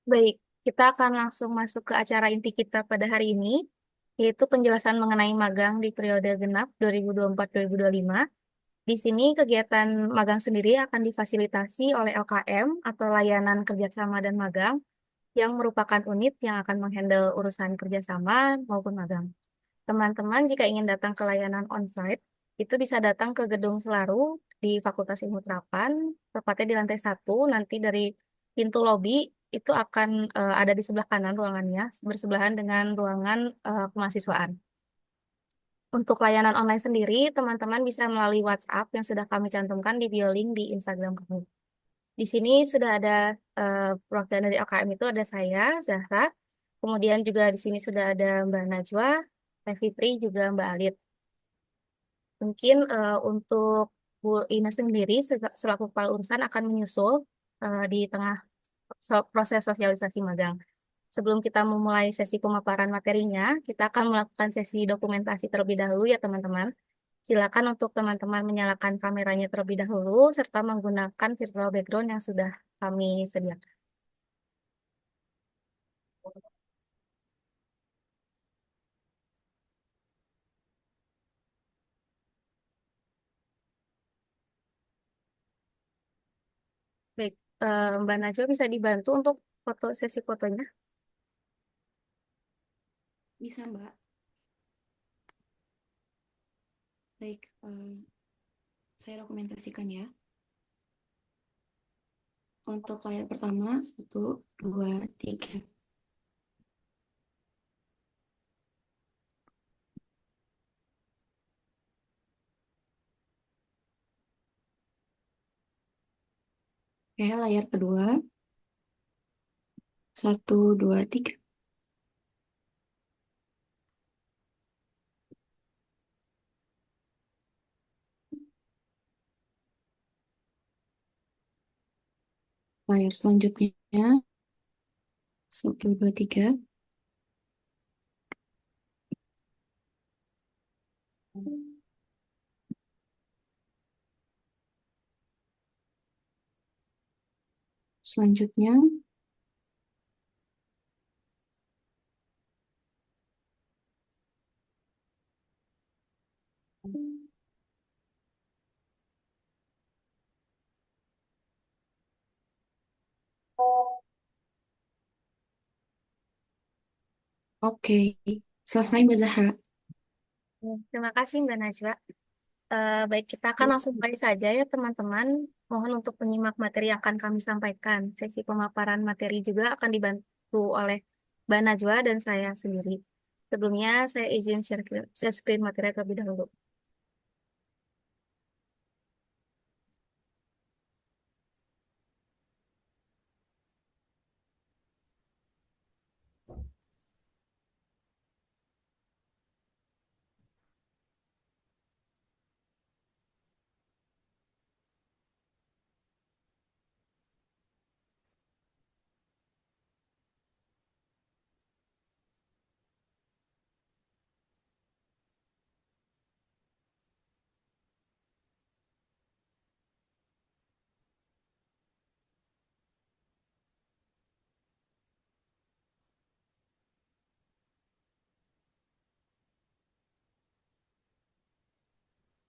Baik, kita akan langsung masuk ke acara inti kita pada hari ini, yaitu penjelasan mengenai magang di periode genap 2024-2025. Di sini kegiatan magang sendiri akan difasilitasi oleh LKM atau Layanan Kerjasama dan Magang, yang merupakan unit yang akan menghandle urusan kerjasama maupun magang. Teman-teman jika ingin datang ke layanan onsite, itu bisa datang ke Gedung Selaru di Fakultas Ilmu Terapan, tepatnya di lantai 1, nanti dari pintu lobi itu akan ada di sebelah kanan ruangannya, bersebelahan dengan ruangan kemahasiswaan. Untuk layanan online sendiri, teman-teman bisa melalui WhatsApp yang sudah kami cantumkan di bio link di Instagram kami. Di sini sudah ada perwakilan dari LKM itu ada saya, Zahra, kemudian juga di sini sudah ada Mbak Najwa, Teh Fitri, juga Mbak Alit. Mungkin untuk Bu Ina sendiri selaku kepala urusan akan menyusul di tengah proses sosialisasi magang. Sebelum kita memulai sesi pemaparan materinya, kita akan melakukan sesi dokumentasi terlebih dahulu ya teman-teman. Silakan untuk teman-teman menyalakan kameranya terlebih dahulu serta menggunakan virtual background yang sudah kami sediakan. Baik, Mbak Najwa bisa dibantu untuk foto sesi fotonya. Bisa, Mbak. Baik, saya dokumentasikan ya. Untuk layar pertama, satu, dua, tiga. Oke, layar kedua, satu, dua, tiga. Layar selanjutnya, satu, dua, tiga. Selanjutnya, oke. Selesai, Mbak Zahra. Terima kasih Mbak Najwa. Baik, kita akan langsung mulai saja ya teman-teman. Mohon untuk menyimak materi yang akan kami sampaikan. Sesi pemaparan materi juga akan dibantu oleh Mbak Najwa dan saya sendiri. Sebelumnya, saya izin share screen materi terlebih dahulu.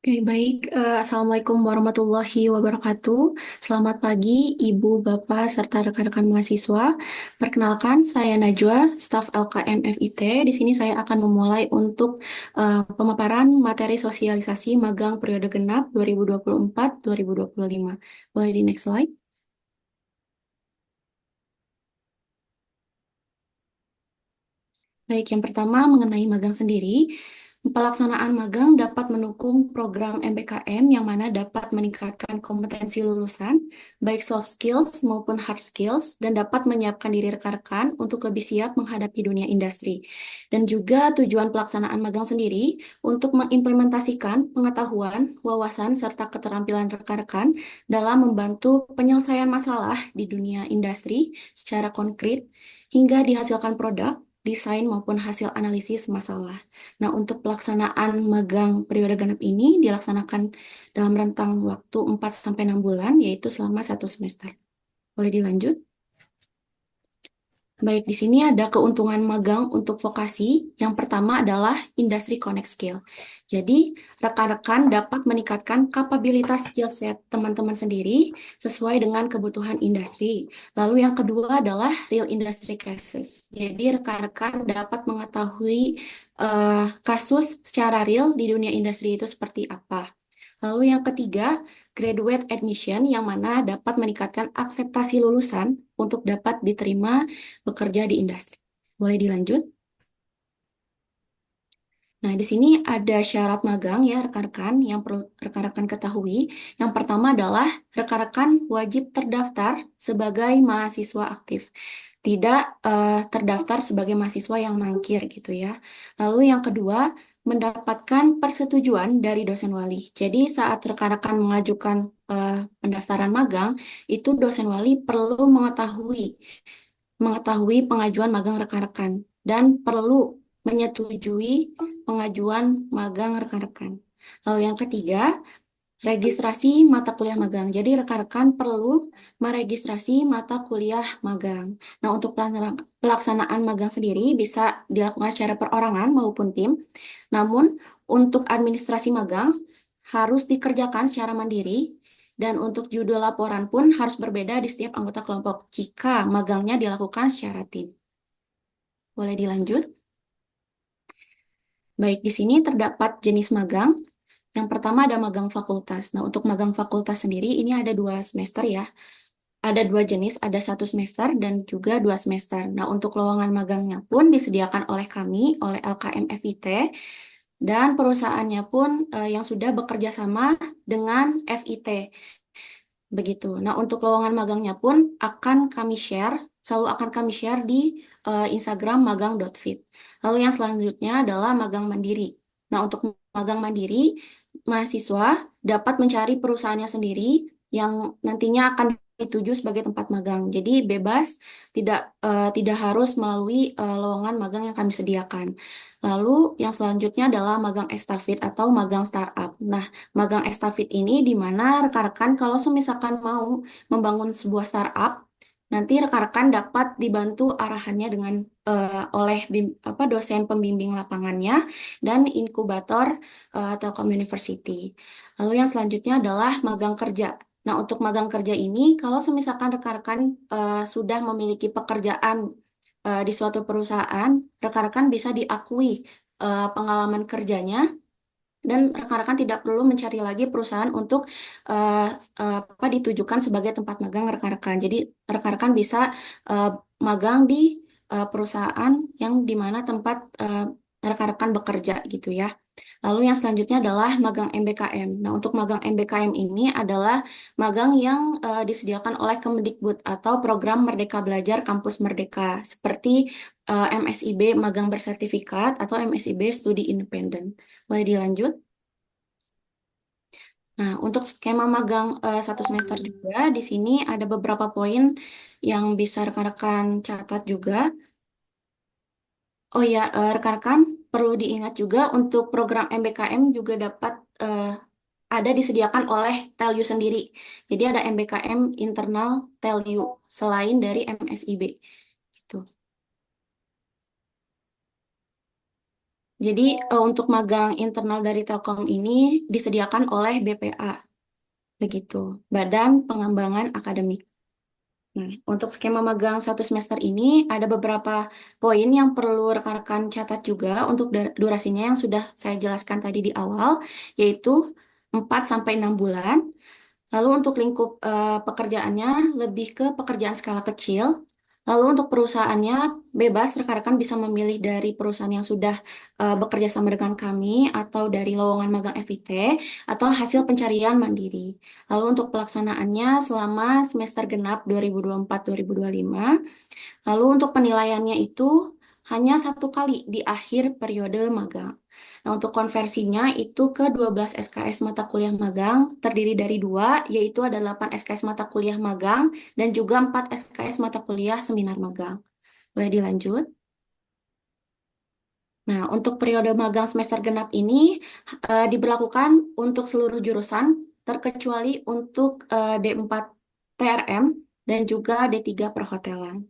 Oke, baik. Assalamualaikum warahmatullahi wabarakatuh. Selamat pagi, Ibu, Bapak, serta rekan-rekan mahasiswa. Perkenalkan, saya Najwa, staf LKM FIT. Di sini saya akan memulai untuk pemaparan materi sosialisasi magang periode genap 2024-2025. Boleh di next slide? Baik, yang pertama mengenai magang sendiri. Pelaksanaan magang dapat mendukung program MBKM yang mana dapat meningkatkan kompetensi lulusan, baik soft skills maupun hard skills, dan dapat menyiapkan diri rekan-rekan untuk lebih siap menghadapi dunia industri. Dan juga tujuan pelaksanaan magang sendiri untuk mengimplementasikan pengetahuan, wawasan, serta keterampilan rekan-rekan dalam membantu penyelesaian masalah di dunia industri secara konkret hingga dihasilkan produk, desain maupun hasil analisis masalah. Nah, untuk pelaksanaan magang periode genap ini dilaksanakan dalam rentang waktu 4 sampai 6 bulan, yaitu selama 1 semester. Boleh dilanjut? Baik, di sini ada keuntungan magang untuk vokasi. Yang pertama adalah industry connect skill. Jadi, rekan-rekan dapat meningkatkan kapabilitas skill set teman-teman sendiri sesuai dengan kebutuhan industri. Lalu yang kedua adalah real industry cases. Jadi, rekan-rekan dapat mengetahui kasus secara real di dunia industri itu seperti apa. Lalu yang ketiga, graduate admission yang mana dapat meningkatkan akseptasi lulusan untuk dapat diterima bekerja di industri. Boleh dilanjut? Nah, di sini ada syarat magang ya rekan-rekan yang perlu rekan-rekan ketahui. Yang pertama adalah rekan-rekan wajib terdaftar sebagai mahasiswa aktif, tidak terdaftar sebagai mahasiswa yang mangkir gitu ya. Lalu yang kedua, mendapatkan persetujuan dari dosen wali. Jadi saat rekan-rekan mengajukan pendaftaran magang, itu dosen wali perlu mengetahui pengajuan magang rekan-rekan dan perlu menyetujui pengajuan magang rekan-rekan. Lalu yang ketiga, registrasi mata kuliah magang. Jadi rekan-rekan perlu meregistrasi mata kuliah magang. Nah, untuk pelaksanaan magang sendiri bisa dilakukan secara perorangan maupun tim. Namun, untuk administrasi magang harus dikerjakan secara mandiri dan untuk judul laporan pun harus berbeda di setiap anggota kelompok jika magangnya dilakukan secara tim. Boleh dilanjut? Baik, di sini terdapat jenis magang. Yang pertama ada magang fakultas. Nah, untuk magang fakultas sendiri ini ada 2 semester ya. Ada 2 jenis, ada 1 semester dan juga 2 semester. Nah, untuk lowongan magangnya pun disediakan oleh kami, oleh LKM FIT, dan perusahaannya pun yang sudah bekerja sama dengan FIT. Begitu. Nah, untuk lowongan magangnya pun selalu akan kami share di Instagram magang.fit. Lalu yang selanjutnya adalah magang mandiri. Nah, untuk magang mandiri, mahasiswa dapat mencari perusahaannya sendiri yang nantinya akan dituju sebagai tempat magang. Jadi bebas, tidak harus melalui lowongan magang yang kami sediakan. Lalu yang selanjutnya adalah magang estafet atau magang startup. Nah, magang estafet ini di mana rekan-rekan kalau semisalkan mau membangun sebuah startup, nanti rekan-rekan dapat dibantu arahannya dengan oleh dosen pembimbing lapangannya dan inkubator Telkom University. Lalu yang selanjutnya adalah magang kerja. Nah, untuk magang kerja ini, kalau semisalkan rekan-rekan sudah memiliki pekerjaan di suatu perusahaan, rekan-rekan bisa diakui pengalaman kerjanya dan rekan-rekan tidak perlu mencari lagi perusahaan untuk eh, ditujukan sebagai tempat magang rekan-rekan. Jadi rekan-rekan bisa eh, magang di perusahaan yang di mana tempat rekan-rekan bekerja gitu ya. Lalu yang selanjutnya adalah magang MBKM. Nah, untuk magang MBKM ini adalah magang yang disediakan oleh Kemdikbud atau Program Merdeka Belajar Kampus Merdeka, seperti MSIB magang bersertifikat atau MSIB studi independen. Boleh dilanjut? Nah, untuk skema magang 1 semester juga, di sini ada beberapa poin yang bisa rekan-rekan catat juga. Oh ya, rekan-rekan perlu diingat juga untuk program MBKM juga dapat ada disediakan oleh Telyu sendiri. Jadi ada MBKM internal Telyu selain dari MSIB. Gitu. Jadi untuk magang internal dari Telkom ini disediakan oleh BPA. Begitu, Badan Pengembangan Akademik. Nah, untuk skema magang 1 semester ini ada beberapa poin yang perlu rekan-rekan catat juga untuk durasinya yang sudah saya jelaskan tadi di awal, yaitu 4 sampai 6 bulan. Lalu untuk lingkup pekerjaannya lebih ke pekerjaan skala kecil. Lalu untuk perusahaannya bebas, rekan-rekan bisa memilih dari perusahaan yang sudah bekerja sama dengan kami atau dari lowongan magang FIT atau hasil pencarian mandiri. Lalu untuk pelaksanaannya selama semester genap 2024-2025. Lalu untuk penilaiannya itu hanya 1 kali di akhir periode magang. Nah, untuk konversinya itu ke 12 SKS mata kuliah magang, terdiri dari 2, yaitu ada 8 SKS mata kuliah magang dan juga 4 SKS mata kuliah seminar magang. Boleh dilanjut? Nah, untuk periode magang semester genap ini diberlakukan untuk seluruh jurusan, terkecuali untuk D4 TRM dan juga D3 perhotelan.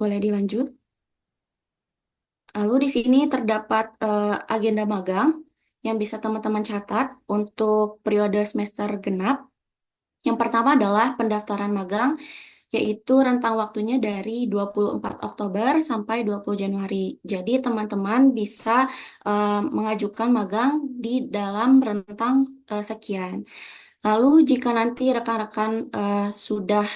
Boleh dilanjut. Lalu di sini terdapat agenda magang yang bisa teman-teman catat untuk periode semester genap. Yang pertama adalah pendaftaran magang, yaitu rentang waktunya dari 24 Oktober sampai 20 Januari. Jadi teman-teman bisa mengajukan magang di dalam rentang sekian. Lalu jika nanti rekan-rekan sudah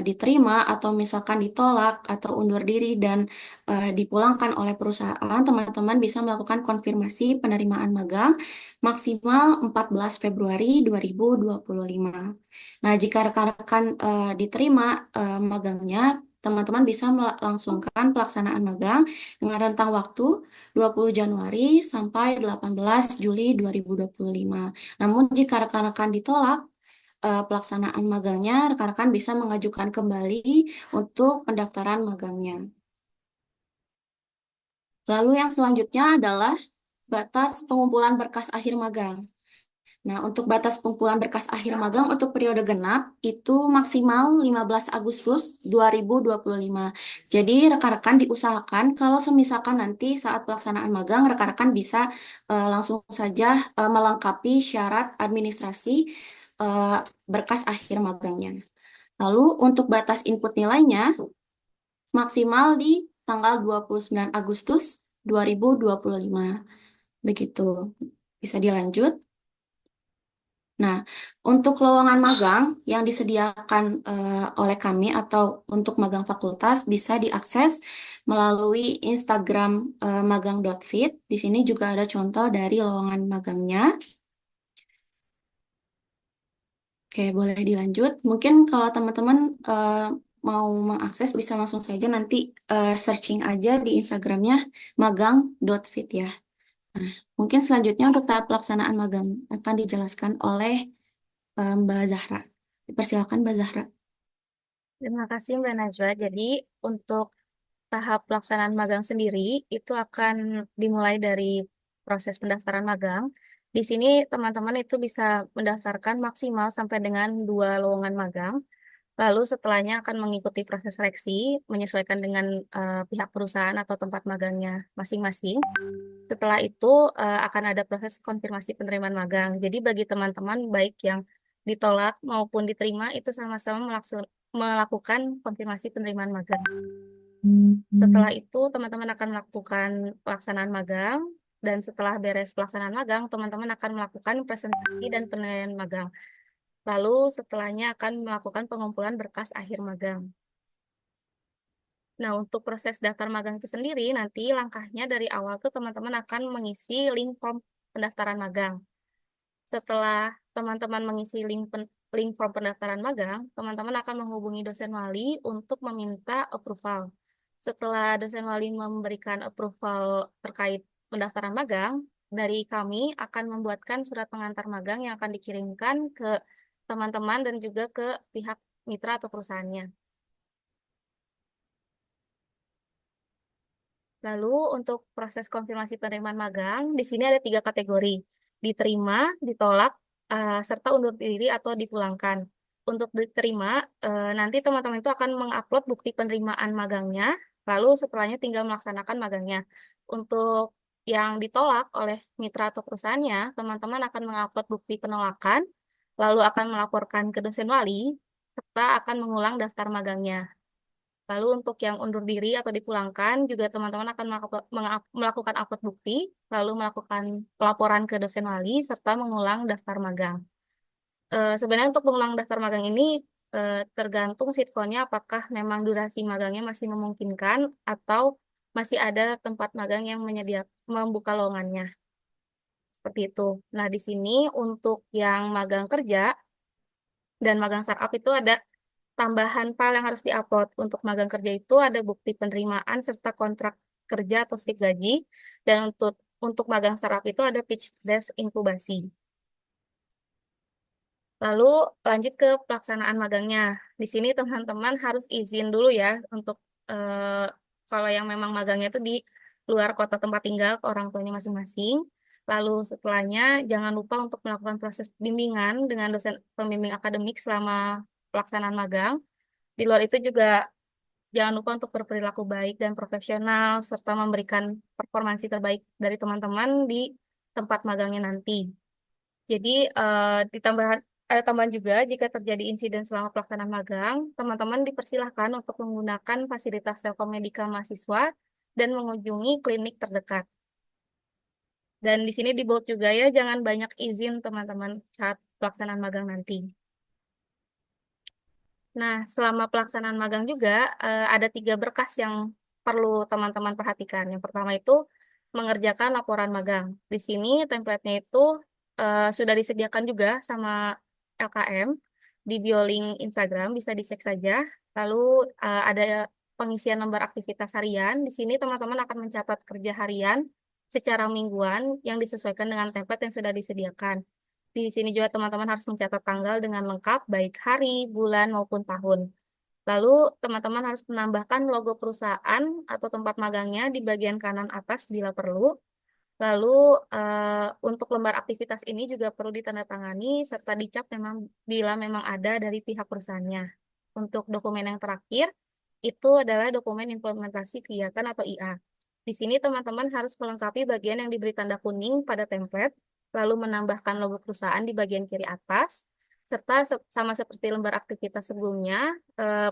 diterima atau misalkan ditolak atau undur diri dan dipulangkan oleh perusahaan, teman-teman bisa melakukan konfirmasi penerimaan magang maksimal 14 Februari 2025. Nah, jika rekan-rekan diterima magangnya, teman-teman bisa melangsungkan pelaksanaan magang dengan rentang waktu 20 Januari sampai 18 Juli 2025. Namun jika rekan-rekan ditolak pelaksanaan magangnya, rekan-rekan bisa mengajukan kembali untuk pendaftaran magangnya. Lalu yang selanjutnya adalah batas pengumpulan berkas akhir magang. Nah, untuk batas pengumpulan berkas akhir magang untuk periode genap itu maksimal 15 Agustus 2025. Jadi rekan-rekan diusahakan kalau semisalkan nanti saat pelaksanaan magang, rekan-rekan bisa langsung saja melengkapi syarat administrasi eh, berkas akhir magangnya. Lalu untuk batas input nilainya maksimal di tanggal 29 Agustus 2025. Begitu. Bisa dilanjut. Nah, untuk lowongan magang yang disediakan oleh kami atau untuk magang fakultas bisa diakses melalui Instagram magang.fit. Di sini juga ada contoh dari lowongan magangnya. Oke, boleh dilanjut. Mungkin kalau teman-teman mau mengakses bisa langsung saja nanti searching aja di Instagramnya magang.fit ya. Nah, mungkin selanjutnya untuk tahap pelaksanaan magang akan dijelaskan oleh Mbak Zahra. Dipersilakan Mbak Zahra. Terima kasih Mbak Najwa. Jadi untuk tahap pelaksanaan magang sendiri itu akan dimulai dari proses pendaftaran magang. Di sini teman-teman itu bisa mendaftarkan maksimal sampai dengan 2 lowongan magang. Lalu setelahnya akan mengikuti proses seleksi menyesuaikan dengan pihak perusahaan atau tempat magangnya masing-masing. Setelah itu akan ada proses konfirmasi penerimaan magang. Jadi bagi teman-teman baik yang ditolak maupun diterima itu sama-sama melakukan konfirmasi penerimaan magang. Setelah itu teman-teman akan melakukan pelaksanaan magang dan setelah beres pelaksanaan magang teman-teman akan melakukan presentasi dan penilaian magang. Lalu setelahnya akan melakukan pengumpulan berkas akhir magang. Nah, untuk proses daftar magang itu sendiri, nanti langkahnya dari awal tuh teman-teman akan mengisi link form pendaftaran magang. Setelah teman-teman mengisi link form pendaftaran magang, teman-teman akan menghubungi dosen wali untuk meminta approval. Setelah dosen wali memberikan approval terkait pendaftaran magang, dari kami akan membuatkan surat pengantar magang yang akan dikirimkan ke teman-teman dan juga ke pihak mitra atau perusahaannya. Lalu untuk proses konfirmasi penerimaan magang, di sini ada 3 kategori: diterima, ditolak, serta undur diri atau dipulangkan. Untuk diterima, nanti teman-teman itu akan mengupload bukti penerimaan magangnya, lalu setelahnya tinggal melaksanakan magangnya. Untuk yang ditolak oleh mitra atau perusahaannya, teman-teman akan mengupload bukti penolakan, lalu akan melaporkan ke dosen wali, serta akan mengulang daftar magangnya. Lalu untuk yang undur diri atau dipulangkan, juga teman-teman akan melakukan upload bukti, lalu melakukan pelaporan ke dosen wali, serta mengulang daftar magang. Sebenarnya untuk mengulang daftar magang ini tergantung sitkonnya apakah memang durasi magangnya masih memungkinkan atau masih ada tempat magang yang membuka lowongannya. Seperti itu. Nah, di sini untuk yang magang kerja dan magang startup itu ada tambahan file yang harus diupload. Untuk magang kerja itu ada bukti penerimaan serta kontrak kerja atau slip gaji. Dan untuk magang startup itu ada pitch desk inkubasi. Lalu lanjut ke pelaksanaan magangnya. Di sini teman-teman harus izin dulu ya untuk kalau yang memang magangnya itu di luar kota tempat tinggal ke orang tuanya masing-masing. Lalu setelahnya jangan lupa untuk melakukan proses bimbingan dengan dosen pembimbing akademik selama pelaksanaan magang. Di luar itu juga Jangan lupa untuk berperilaku baik dan profesional, serta memberikan performansi terbaik dari teman-teman di tempat magangnya nanti. Jadi, ditambah ada tambahan juga, jika terjadi insiden selama pelaksanaan magang, teman-teman dipersilahkan untuk menggunakan fasilitas Telkom Medika mahasiswa dan mengunjungi klinik terdekat. Dan di sini dibaut juga ya, jangan banyak izin teman-teman saat pelaksanaan magang nanti. Nah, selama pelaksanaan magang juga ada 3 berkas yang perlu teman-teman perhatikan. Yang pertama itu mengerjakan laporan magang. Di sini template-nya itu sudah disediakan juga sama LKM di bio link Instagram, bisa dicek saja. Lalu ada pengisian lembar aktivitas harian. Di sini teman-teman akan mencatat kerja harian secara mingguan yang disesuaikan dengan template yang sudah disediakan. Di sini juga teman-teman harus mencatat tanggal dengan lengkap, baik hari, bulan, maupun tahun. Lalu teman-teman harus menambahkan logo perusahaan atau tempat magangnya di bagian kanan atas bila perlu. Lalu untuk lembar aktivitas ini juga perlu ditandatangani serta dicap memang bila memang ada dari pihak perusahaannya. Untuk dokumen yang terakhir itu adalah dokumen implementasi kegiatan atau IA. Di sini teman-teman harus melengkapi bagian yang diberi tanda kuning pada template, lalu menambahkan logo perusahaan di bagian kiri atas, serta sama seperti lembar aktivitas sebelumnya,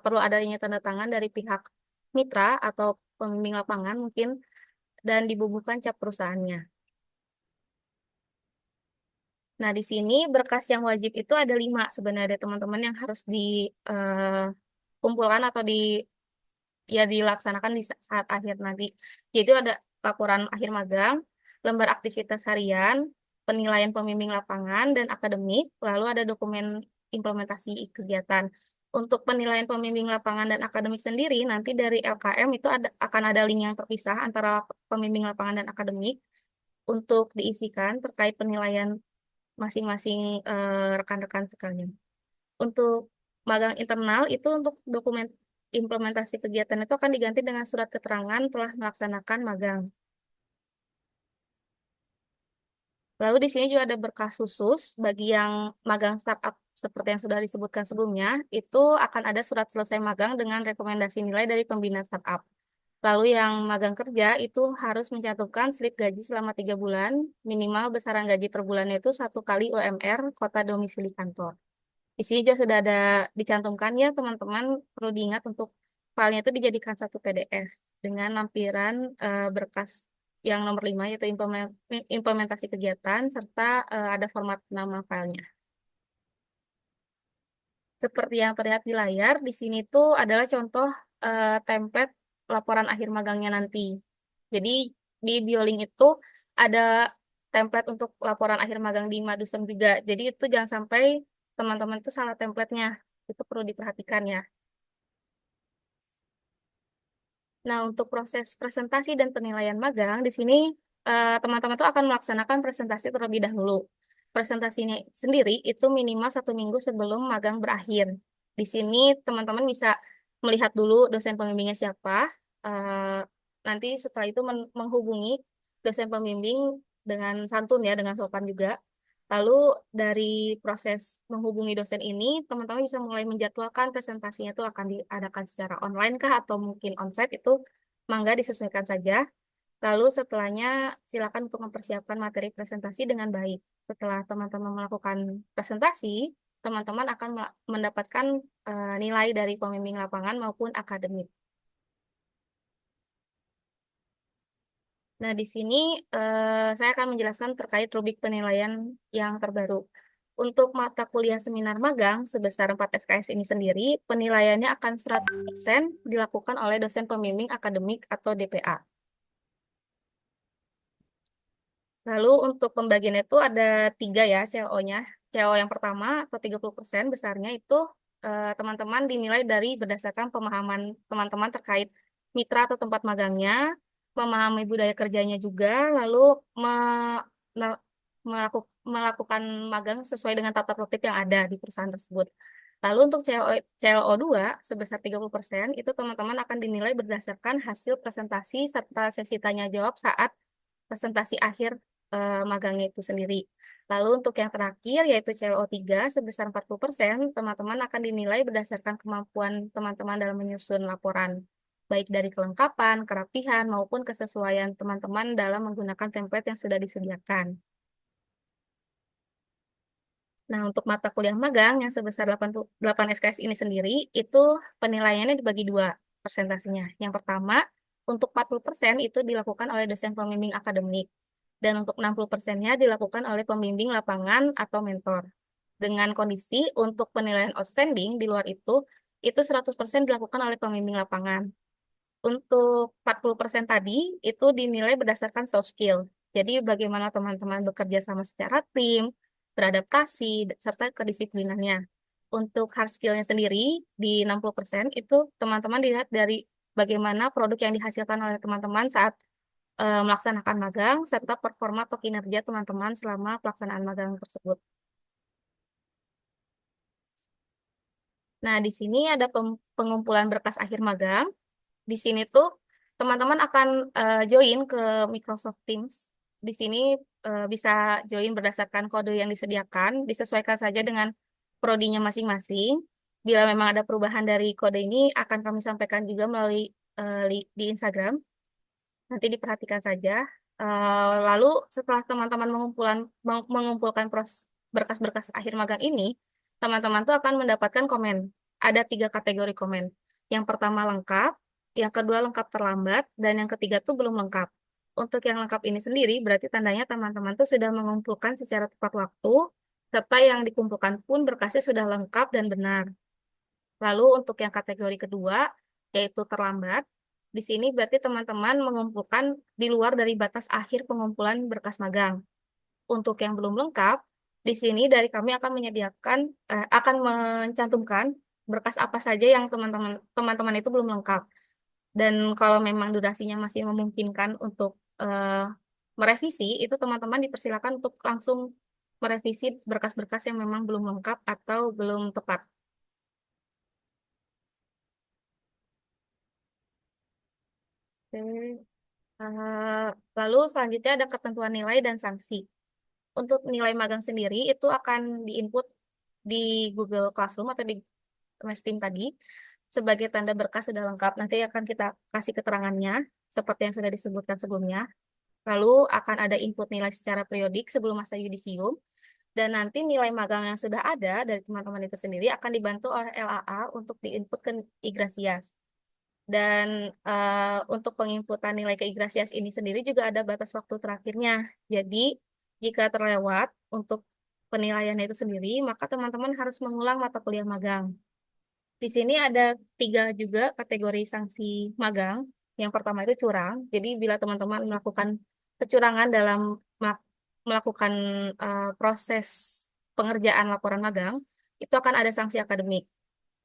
perlu adanya tanda tangan dari pihak mitra atau pembimbing lapangan mungkin dan dibubuhkan cap perusahaannya. Nah, di sini berkas yang wajib itu ada 5 sebenarnya teman-teman yang harus dikumpulkan atau ya dilaksanakan di saat akhir nanti. Yaitu ada laporan akhir magang, lembar aktivitas harian, penilaian pembimbing lapangan dan akademik, lalu ada dokumen implementasi kegiatan. Untuk penilaian pembimbing lapangan dan akademik sendiri, nanti dari LKM itu akan ada link yang terpisah antara pembimbing lapangan dan akademik untuk diisikan terkait penilaian masing-masing rekan-rekan sekalian. Untuk magang internal itu untuk dokumen implementasi kegiatan itu akan diganti dengan surat keterangan telah melaksanakan magang. Lalu di sini juga ada berkas khusus bagi yang magang startup seperti yang sudah disebutkan sebelumnya, itu akan ada surat selesai magang dengan rekomendasi nilai dari pembina startup. Lalu yang magang kerja itu harus mencantumkan slip gaji selama 3 bulan, minimal besaran gaji per bulannya itu 1 kali UMR kota domisili kantor. Di sini juga sudah ada dicantumkan ya teman-teman, perlu diingat untuk filenya itu dijadikan satu PDF dengan lampiran berkas yang nomor 5 yaitu implementasi kegiatan serta ada format nama filenya. Seperti yang terlihat di layar, di sini tuh adalah contoh template laporan akhir magangnya nanti. Jadi di Biolink itu ada template untuk laporan akhir magang di Madusem juga. Jadi itu jangan sampai teman-teman itu salah templatenya. Itu perlu diperhatikan ya. Nah, untuk proses presentasi dan penilaian magang, di sini teman-teman tuh akan melaksanakan presentasi terlebih dahulu. Presentasinya sendiri itu minimal 1 minggu sebelum magang berakhir. Di sini teman-teman bisa melihat dulu dosen pembimbingnya siapa. eh, Nanti setelah itu menghubungi dosen pembimbing dengan santun ya, dengan sopan juga. Lalu dari proses menghubungi dosen ini, teman-teman bisa mulai menjadwalkan presentasinya itu akan diadakan secara online kah atau mungkin onsite itu mangga disesuaikan saja. Lalu setelahnya silakan untuk mempersiapkan materi presentasi dengan baik. Setelah teman-teman melakukan presentasi, teman-teman akan mendapatkan nilai dari pembimbing lapangan maupun akademik. Nah, di sini saya akan menjelaskan terkait rubrik penilaian yang terbaru. Untuk mata kuliah seminar magang sebesar 4 SKS ini sendiri, penilaiannya akan 100% dilakukan oleh dosen pembimbing akademik atau DPA. Lalu untuk pembagian itu ada 3 ya CO-nya. CO yang pertama atau 30% besarnya itu teman-teman dinilai dari berdasarkan pemahaman teman-teman terkait mitra atau tempat magangnya, memahami budaya kerjanya juga, lalu me- melakukan magang sesuai dengan tata tertib yang ada di perusahaan tersebut. Lalu untuk CLO2 sebesar 30% itu teman-teman akan dinilai berdasarkan hasil presentasi serta sesi tanya jawab saat presentasi akhir magangnya itu sendiri. Lalu untuk yang terakhir yaitu CLO3 sebesar 40%, teman-teman akan dinilai berdasarkan kemampuan teman-teman dalam menyusun laporan, baik dari kelengkapan, kerapihan, maupun kesesuaian teman-teman dalam menggunakan template yang sudah disediakan. Nah, untuk mata kuliah magang yang sebesar 88 SKS ini sendiri, itu penilaiannya dibagi dua persentasenya. Yang pertama, untuk 40% itu dilakukan oleh dosen pembimbing akademik, dan untuk 60%-nya dilakukan oleh pembimbing lapangan atau mentor. Dengan kondisi untuk penilaian outstanding di luar itu 100% dilakukan oleh pembimbing lapangan. Untuk 40% tadi, itu dinilai berdasarkan soft skill. Jadi bagaimana teman-teman bekerja sama secara tim, beradaptasi, serta kedisiplinannya. Untuk hard skill-nya sendiri, di 60% itu teman-teman dilihat dari bagaimana produk yang dihasilkan oleh teman-teman saat melaksanakan magang, serta performa atau kinerja teman-teman selama pelaksanaan magang tersebut. Nah, di sini ada pengumpulan berkas akhir magang. Di sini tuh teman-teman akan join ke Microsoft Teams. Di sini bisa join berdasarkan kode yang disediakan, disesuaikan saja dengan prodinya masing-masing. Bila memang ada perubahan dari kode ini, akan kami sampaikan juga melalui di Instagram. Nanti diperhatikan saja. Lalu setelah teman-teman mengumpulkan berkas-berkas akhir magang ini, teman-teman tuh akan mendapatkan komen. Ada 3 kategori komen. Yang pertama lengkap, yang kedua lengkap terlambat, dan yang ketiga tuh belum lengkap. Untuk yang lengkap ini sendiri, berarti tandanya teman-teman tuh sudah mengumpulkan secara tepat waktu, serta yang dikumpulkan pun berkasnya sudah lengkap dan benar. Lalu untuk yang kategori kedua, yaitu terlambat, di sini berarti teman-teman mengumpulkan di luar dari batas akhir pengumpulan berkas magang. Untuk yang belum lengkap, di sini dari kami akan akan mencantumkan berkas apa saja yang teman-teman itu belum lengkap. Dan kalau memang durasinya masih memungkinkan untuk merevisi, itu teman-teman dipersilakan untuk langsung merevisi berkas-berkas yang memang belum lengkap atau belum tepat. Oke. Lalu selanjutnya ada ketentuan nilai dan sanksi. Untuk nilai magang sendiri itu akan diinput di Google Classroom atau di MS Team tadi sebagai tanda berkas sudah lengkap. Nanti akan kita kasih keterangannya seperti yang sudah disebutkan sebelumnya. Lalu akan ada input nilai secara periodik sebelum masa yudisium. Dan nanti nilai magang yang sudah ada dari teman-teman itu sendiri akan dibantu oleh LAA untuk diinput ke Igrasias. Dan untuk penginputan nilai keigrasias ini sendiri juga ada batas waktu terakhirnya. Jadi, jika terlewat untuk penilaian itu sendiri, maka teman-teman harus mengulang mata kuliah magang. Di sini ada 3 juga kategori sanksi magang. Yang pertama itu curang. Jadi, bila teman-teman melakukan kecurangan dalam melakukan proses pengerjaan laporan magang, itu akan ada sanksi akademik.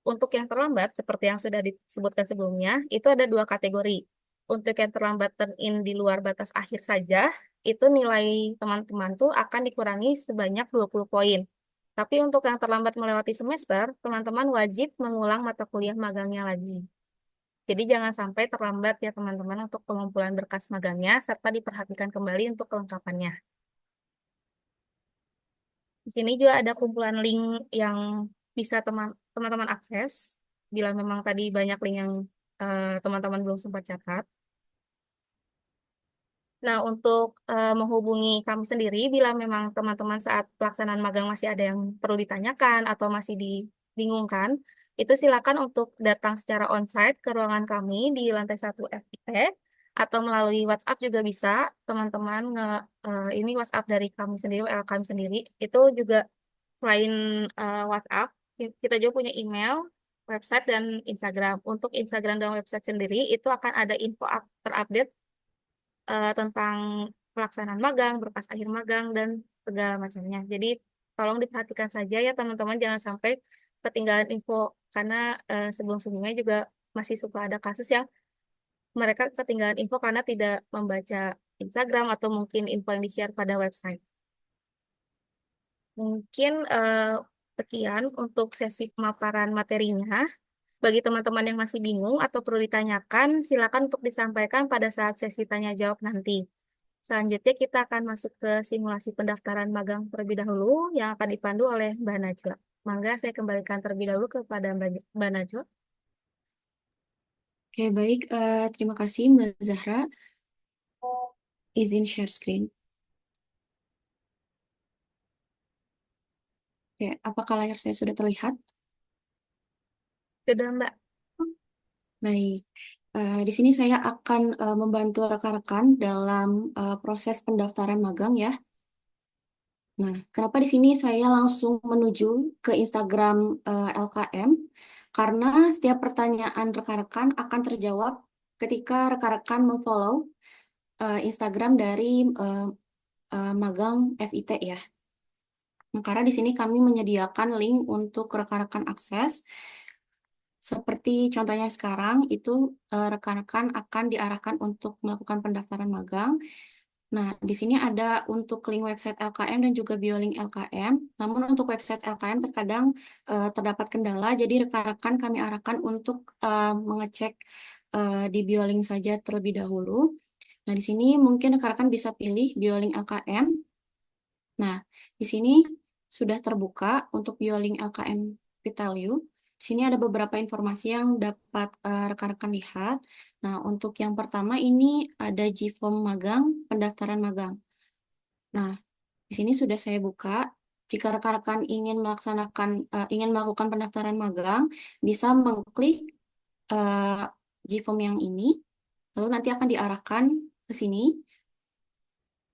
Untuk yang terlambat, seperti yang sudah disebutkan sebelumnya, itu ada 2 kategori. Untuk yang terlambat turn in di luar batas akhir saja, itu nilai teman-teman tuh akan dikurangi sebanyak 20 poin. Tapi untuk yang terlambat melewati semester, teman-teman wajib mengulang mata kuliah magangnya lagi. Jadi jangan sampai terlambat ya teman-teman untuk pengumpulan berkas magangnya, serta diperhatikan kembali untuk kelengkapannya. Di sini juga ada kumpulan link yang bisa teman-teman akses bila memang tadi banyak link yang teman-teman belum sempat catat. Nah, untuk menghubungi kami sendiri, bila memang teman-teman saat pelaksanaan magang masih ada yang perlu ditanyakan atau masih dibingungkan, itu silakan untuk datang secara onsite ke ruangan kami di lantai 1 FIP atau melalui WhatsApp juga bisa. Teman-teman ini WhatsApp dari kami sendiri, WL kami sendiri, itu juga selain WhatsApp, kita juga punya email, website, dan Instagram. Untuk Instagram dan website sendiri, itu akan ada info terupdate tentang pelaksanaan magang, berkas akhir magang, dan segala macamnya. Jadi tolong diperhatikan saja ya teman-teman, jangan sampai ketinggalan info karena sebelum-sebelumnya juga masih suka ada kasus yang mereka ketinggalan info karena tidak membaca Instagram atau mungkin info yang di-share pada website. Mungkin sekian untuk sesi pemaparan materinya. Bagi teman-teman yang masih bingung atau perlu ditanyakan, silakan untuk disampaikan pada saat sesi tanya jawab nanti. Selanjutnya kita akan masuk ke simulasi pendaftaran magang terlebih dahulu yang akan dipandu oleh Mbak Najwa. Mangga saya kembalikan terlebih dahulu kepada Mbak Najwa. Oke, baik. Terima kasih Mbak Zahra. Izin share screen. Oke, apakah layar saya sudah terlihat? Sudah Mbak. Baik. Di sini saya akan membantu rekan-rekan dalam proses pendaftaran magang ya. Nah, kenapa di sini saya langsung menuju ke Instagram LKM? Karena setiap pertanyaan rekan-rekan akan terjawab ketika rekan-rekan memfollow Instagram dari eh, magang FIT ya. Nah, karena di sini kami menyediakan link untuk rekan-rekan akses. Seperti contohnya sekarang, itu rekan-rekan akan diarahkan untuk melakukan pendaftaran magang. Nah, di sini ada untuk link website LKM dan juga biolink LKM. Namun untuk website LKM terkadang terdapat kendala, jadi rekan-rekan kami arahkan untuk mengecek di biolink saja terlebih dahulu. Nah, di sini mungkin rekan-rekan bisa pilih biolink LKM. Nah, di sini sudah terbuka untuk biolink LKM Vitalu. Di sini ada beberapa informasi yang dapat rekan-rekan lihat. Nah, untuk yang pertama ini ada Gform magang, pendaftaran magang. Nah, di sini sudah saya buka. Jika rekan-rekan ingin melakukan pendaftaran magang, bisa mengklik eh, Gform yang ini, lalu nanti akan diarahkan ke sini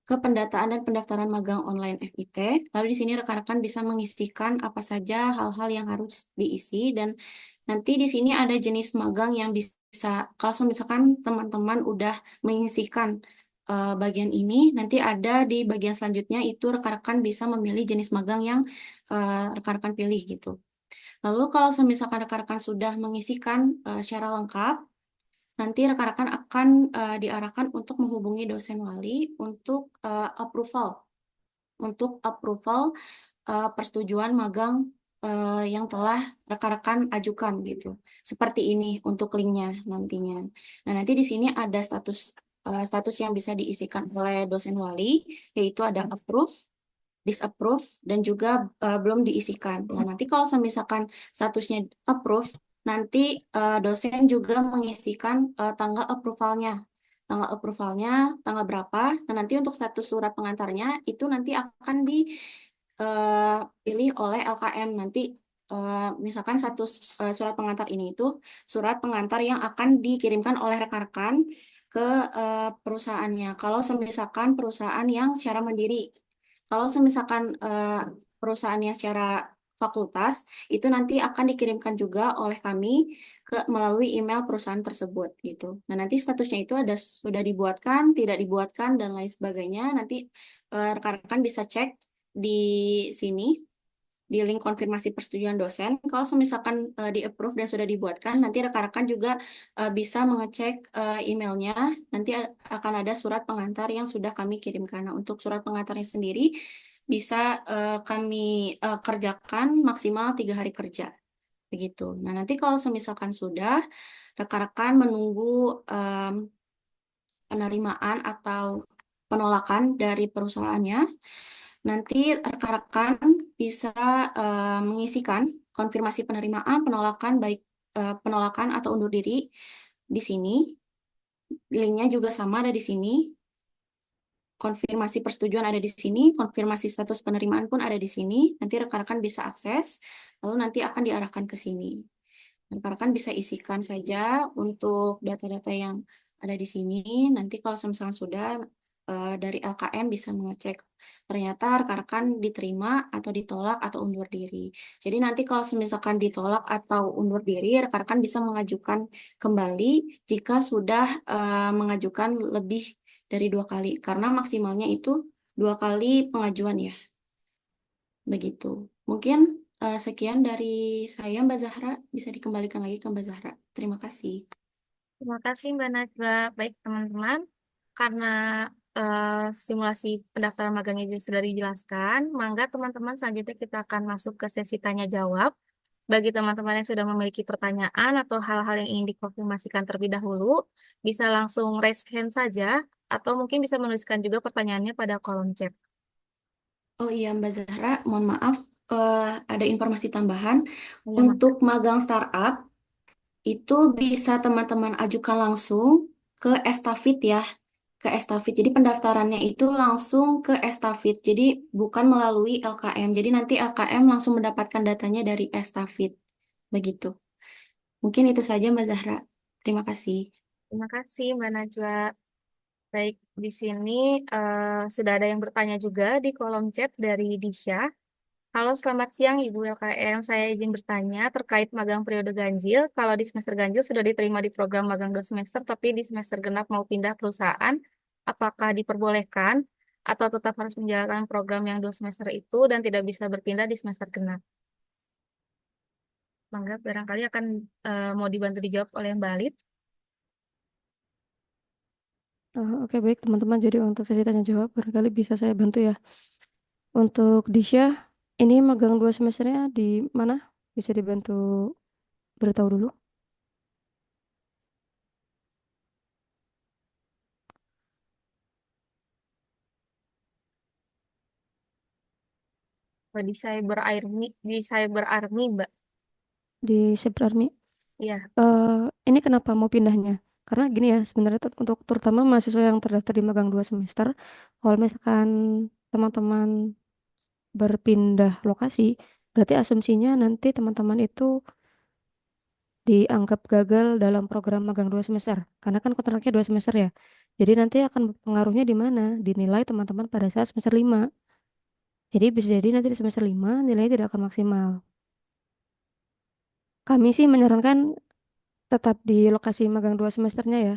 ke pendataan dan pendaftaran magang online FIT. Lalu di sini rekan-rekan bisa mengisikan apa saja hal-hal yang harus diisi dan nanti di sini ada jenis magang yang bisa kalau misalkan teman-teman udah mengisikan bagian ini, nanti ada di bagian selanjutnya itu rekan-rekan bisa memilih jenis magang yang rekan-rekan pilih gitu. Lalu kalau misalkan rekan-rekan sudah mengisikan secara lengkap, nanti rekan-rekan akan diarahkan untuk menghubungi dosen wali untuk approval persetujuan magang yang telah rekan-rekan ajukan gitu. Seperti ini untuk linknya nantinya. Nah, nanti di sini ada status yang bisa diisikan oleh dosen wali, yaitu ada approve, disapprove, dan juga belum diisikan. Nah, nanti kalau misalkan statusnya approve, nanti dosen juga mengisikan tanggal approvalnya. Tanggal approvalnya, tanggal berapa. Nah, nanti untuk status surat pengantarnya, itu nanti akan dipilih oleh LKM. Nanti misalkan status surat pengantar ini itu surat pengantar yang akan dikirimkan oleh rekan-rekan ke perusahaannya. Kalau misalkan perusahaan yang secara mandiri, kalau misalkan perusahaannya secara fakultas, itu nanti akan dikirimkan juga oleh kami melalui email perusahaan tersebut gitu. Nah, nanti statusnya itu ada sudah dibuatkan, tidak dibuatkan dan lain sebagainya. Nanti rekan-rekan bisa cek di sini di link konfirmasi persetujuan dosen. Kalau misalkan di-approve dan sudah dibuatkan, nanti rekan-rekan juga bisa mengecek emailnya. Nanti akan ada surat pengantar yang sudah kami kirimkan. Nah, untuk surat pengantarnya sendiri bisa kami kerjakan maksimal 3 hari kerja. Begitu. Nah, nanti kalau misalkan sudah, rekan-rekan menunggu penerimaan atau penolakan dari perusahaannya. Nanti rekan-rekan bisa mengisikan konfirmasi penerimaan, penolakan, baik penolakan atau undur diri di sini. Linknya juga sama ada di sini. Konfirmasi persetujuan ada di sini, konfirmasi status penerimaan pun ada di sini. Nanti rekan-rekan bisa akses, lalu nanti akan diarahkan ke sini. Rekan-rekan bisa isikan saja untuk data-data yang ada di sini. Nanti kalau misalkan sudah dari LKM bisa mengecek ternyata rekan-rekan diterima atau ditolak atau undur diri. Jadi nanti kalau misalkan ditolak atau undur diri, rekan-rekan bisa mengajukan kembali jika sudah mengajukan lebih dari 2 kali, karena maksimalnya itu 2 kali pengajuan ya. Begitu. Mungkin sekian dari saya, Mbak Zahra. Bisa dikembalikan lagi ke Mbak Zahra. Terima kasih. Terima kasih Mbak Najwa. Baik teman-teman, karena eh, simulasi pendaftaran magangnya juga sudah dijelaskan, mangga teman-teman selanjutnya kita akan masuk ke sesi tanya jawab. Bagi teman-teman yang sudah memiliki pertanyaan atau hal-hal yang ingin dikonfirmasikan terlebih dahulu, bisa langsung raise hand saja atau mungkin bisa menuliskan juga pertanyaannya pada kolom chat. Oh iya Mbak Zahra, mohon maaf, eh, ada informasi tambahan. Ya, Untuk Mangga. magang startup, itu bisa teman-teman ajukan langsung ke Estafit ya, ke Estafit. Jadi pendaftarannya itu langsung ke Estafit. Jadi bukan melalui LKM. Jadi nanti LKM langsung mendapatkan datanya dari Estafit. Begitu. Mungkin itu saja Mbak Zahra. Terima kasih. Terima kasih, Mbak Najwa. Baik, di sini sudah ada yang bertanya juga di kolom chat dari Disha. Halo, selamat siang Ibu LKM. Saya izin bertanya terkait magang periode ganjil. Kalau di semester ganjil sudah diterima di program magang 2 semester, tapi di semester genap mau pindah perusahaan, apakah diperbolehkan atau tetap harus menjalankan program yang 2 semester itu dan tidak bisa berpindah di semester genap? Mangga, barangkali akan mau dibantu dijawab oleh Mbak Alit. Oke, baik teman-teman. Jadi untuk sesi tanya jawab barangkali bisa saya bantu ya. Untuk Disha, ini magang 2 semesternya di mana? Bisa dibantu beritahu dulu. Di Cyber Army, Mbak. Di Cyber Army. Iya, Ini kenapa mau pindahnya? Karena gini ya, sebenarnya untuk terutama mahasiswa yang terdaftar di magang 2 semester, kalau misalkan teman-teman berpindah lokasi, berarti asumsinya nanti teman-teman itu dianggap gagal dalam program magang 2 semester. Karena kan kontraknya 2 semester ya. Jadi nanti akan pengaruhnya di mana? Dinilai teman-teman pada saat semester 5. Jadi bisa jadi nanti di semester 5 nilainya tidak akan maksimal. Kami sih menyarankan tetap di lokasi magang 2 semesternya ya.